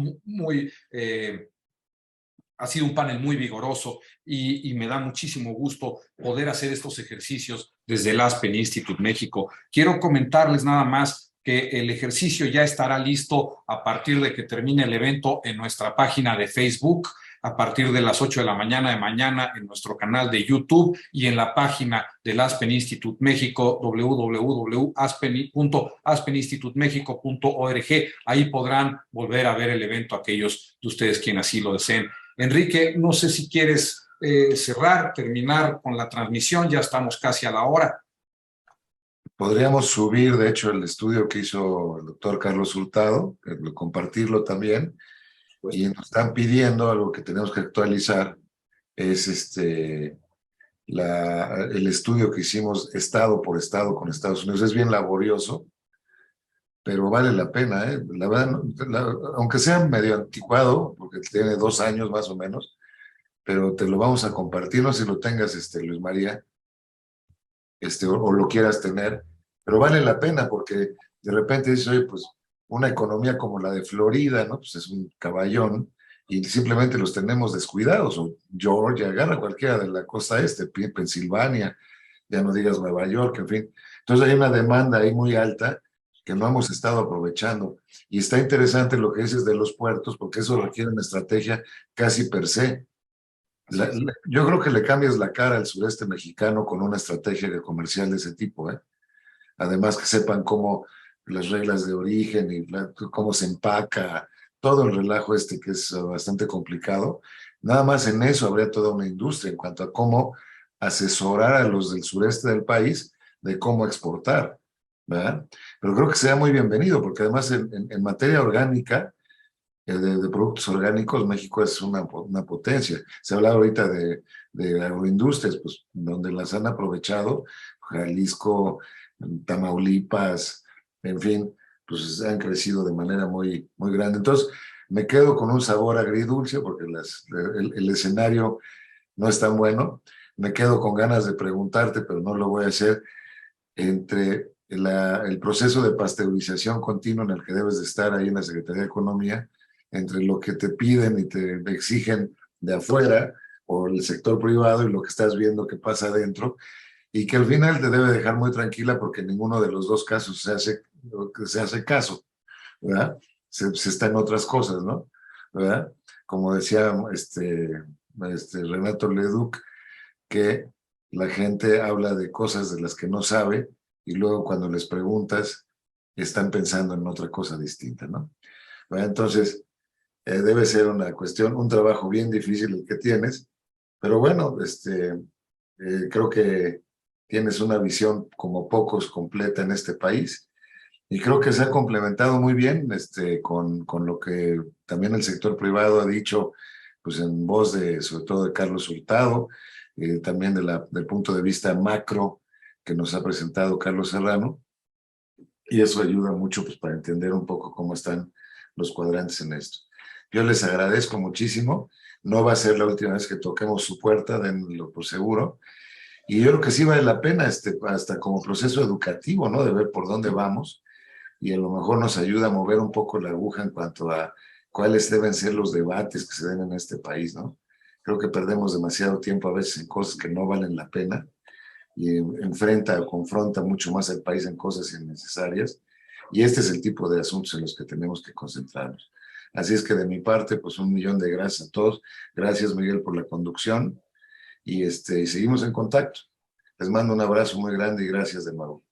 ha sido un panel muy vigoroso y me da muchísimo gusto poder hacer estos ejercicios desde el Aspen Institute México. Quiero comentarles nada más que el ejercicio ya estará listo a partir de que termine el evento en nuestra página de Facebook, a partir de las 8 de la mañana en nuestro canal de YouTube y en la página del Aspen Institute México, www.aspeninstitutemexico.org. Ahí podrán volver a ver el evento aquellos de ustedes quienes así lo deseen. Enrique, no sé si quieres terminar con la transmisión, ya estamos casi a la hora. Podríamos subir, de hecho, el estudio que hizo el doctor Carlos Hurtado, compartirlo también, y nos están pidiendo algo que tenemos que actualizar, es el estudio que hicimos estado por estado con Estados Unidos. Es bien laborioso, pero vale la pena, ¿eh? La verdad, aunque sea medio anticuado, porque tiene 2 años más o menos, pero te lo vamos a compartir, no sé si lo tengas, Luis María, o lo quieras tener, pero vale la pena porque de repente dices, oye, pues una economía como la de Florida, ¿no? Pues es un caballón y simplemente los tenemos descuidados, o Georgia, agarra cualquiera de la costa Pensilvania, ya no digas Nueva York, en fin. Entonces hay una demanda ahí muy alta que no hemos estado aprovechando. Y está interesante lo que dices de los puertos, porque eso requiere una estrategia casi per se. Yo creo que le cambias la cara al sureste mexicano con una estrategia comercial de ese tipo, ¿eh? Además que sepan cómo las reglas de origen y cómo se empaca, todo el relajo que es bastante complicado. Nada más en eso habría toda una industria en cuanto a cómo asesorar a los del sureste del país de cómo exportar, ¿verdad? Pero creo que sea muy bienvenido, porque además en materia orgánica, de productos orgánicos, México es una potencia. Se habla ahorita de agroindustrias, pues donde las han aprovechado, Jalisco, Tamaulipas, en fin, pues han crecido de manera muy grande. Entonces, me quedo con un sabor agridulce porque el escenario no es tan bueno. Me quedo con ganas de preguntarte, pero no lo voy a hacer, entre el proceso de pasteurización continua en el que debes de estar ahí en la Secretaría de Economía, entre lo que te piden y te exigen de afuera o el sector privado y lo que estás viendo que pasa adentro, y que al final te debe dejar muy tranquila porque en ninguno de los dos casos se hace caso, ¿verdad? Se está en otras cosas, ¿no? ¿Verdad? Como decía Renato Leduc, que la gente habla de cosas de las que no sabe y luego cuando les preguntas están pensando en otra cosa distinta, ¿no? ¿Verdad? Entonces, debe ser una cuestión, un trabajo bien difícil el que tienes, pero bueno, creo que tienes una visión como pocos completa en este país y creo que se ha complementado muy bien con lo que también el sector privado ha dicho, pues en voz sobre todo de Carlos Hurtado, también del punto de vista macro que nos ha presentado Carlos Serrano, y eso ayuda mucho pues para entender un poco cómo están los cuadrantes en esto. Yo les agradezco muchísimo, no va a ser la última vez que toquemos su puerta, denlo por seguro, y yo creo que sí vale la pena hasta como proceso educativo, ¿no? De ver por dónde vamos, y a lo mejor nos ayuda a mover un poco la aguja en cuanto a cuáles deben ser los debates que se den en este país, ¿no? Creo que perdemos demasiado tiempo a veces en cosas que no valen la pena y confronta mucho más al país en cosas innecesarias, y este es el tipo de asuntos en los que tenemos que concentrarnos. Así es que de mi parte, pues 1.000.000 de gracias a todos. Gracias, Miguel, por la conducción y seguimos en contacto. Les mando un abrazo muy grande y gracias de nuevo.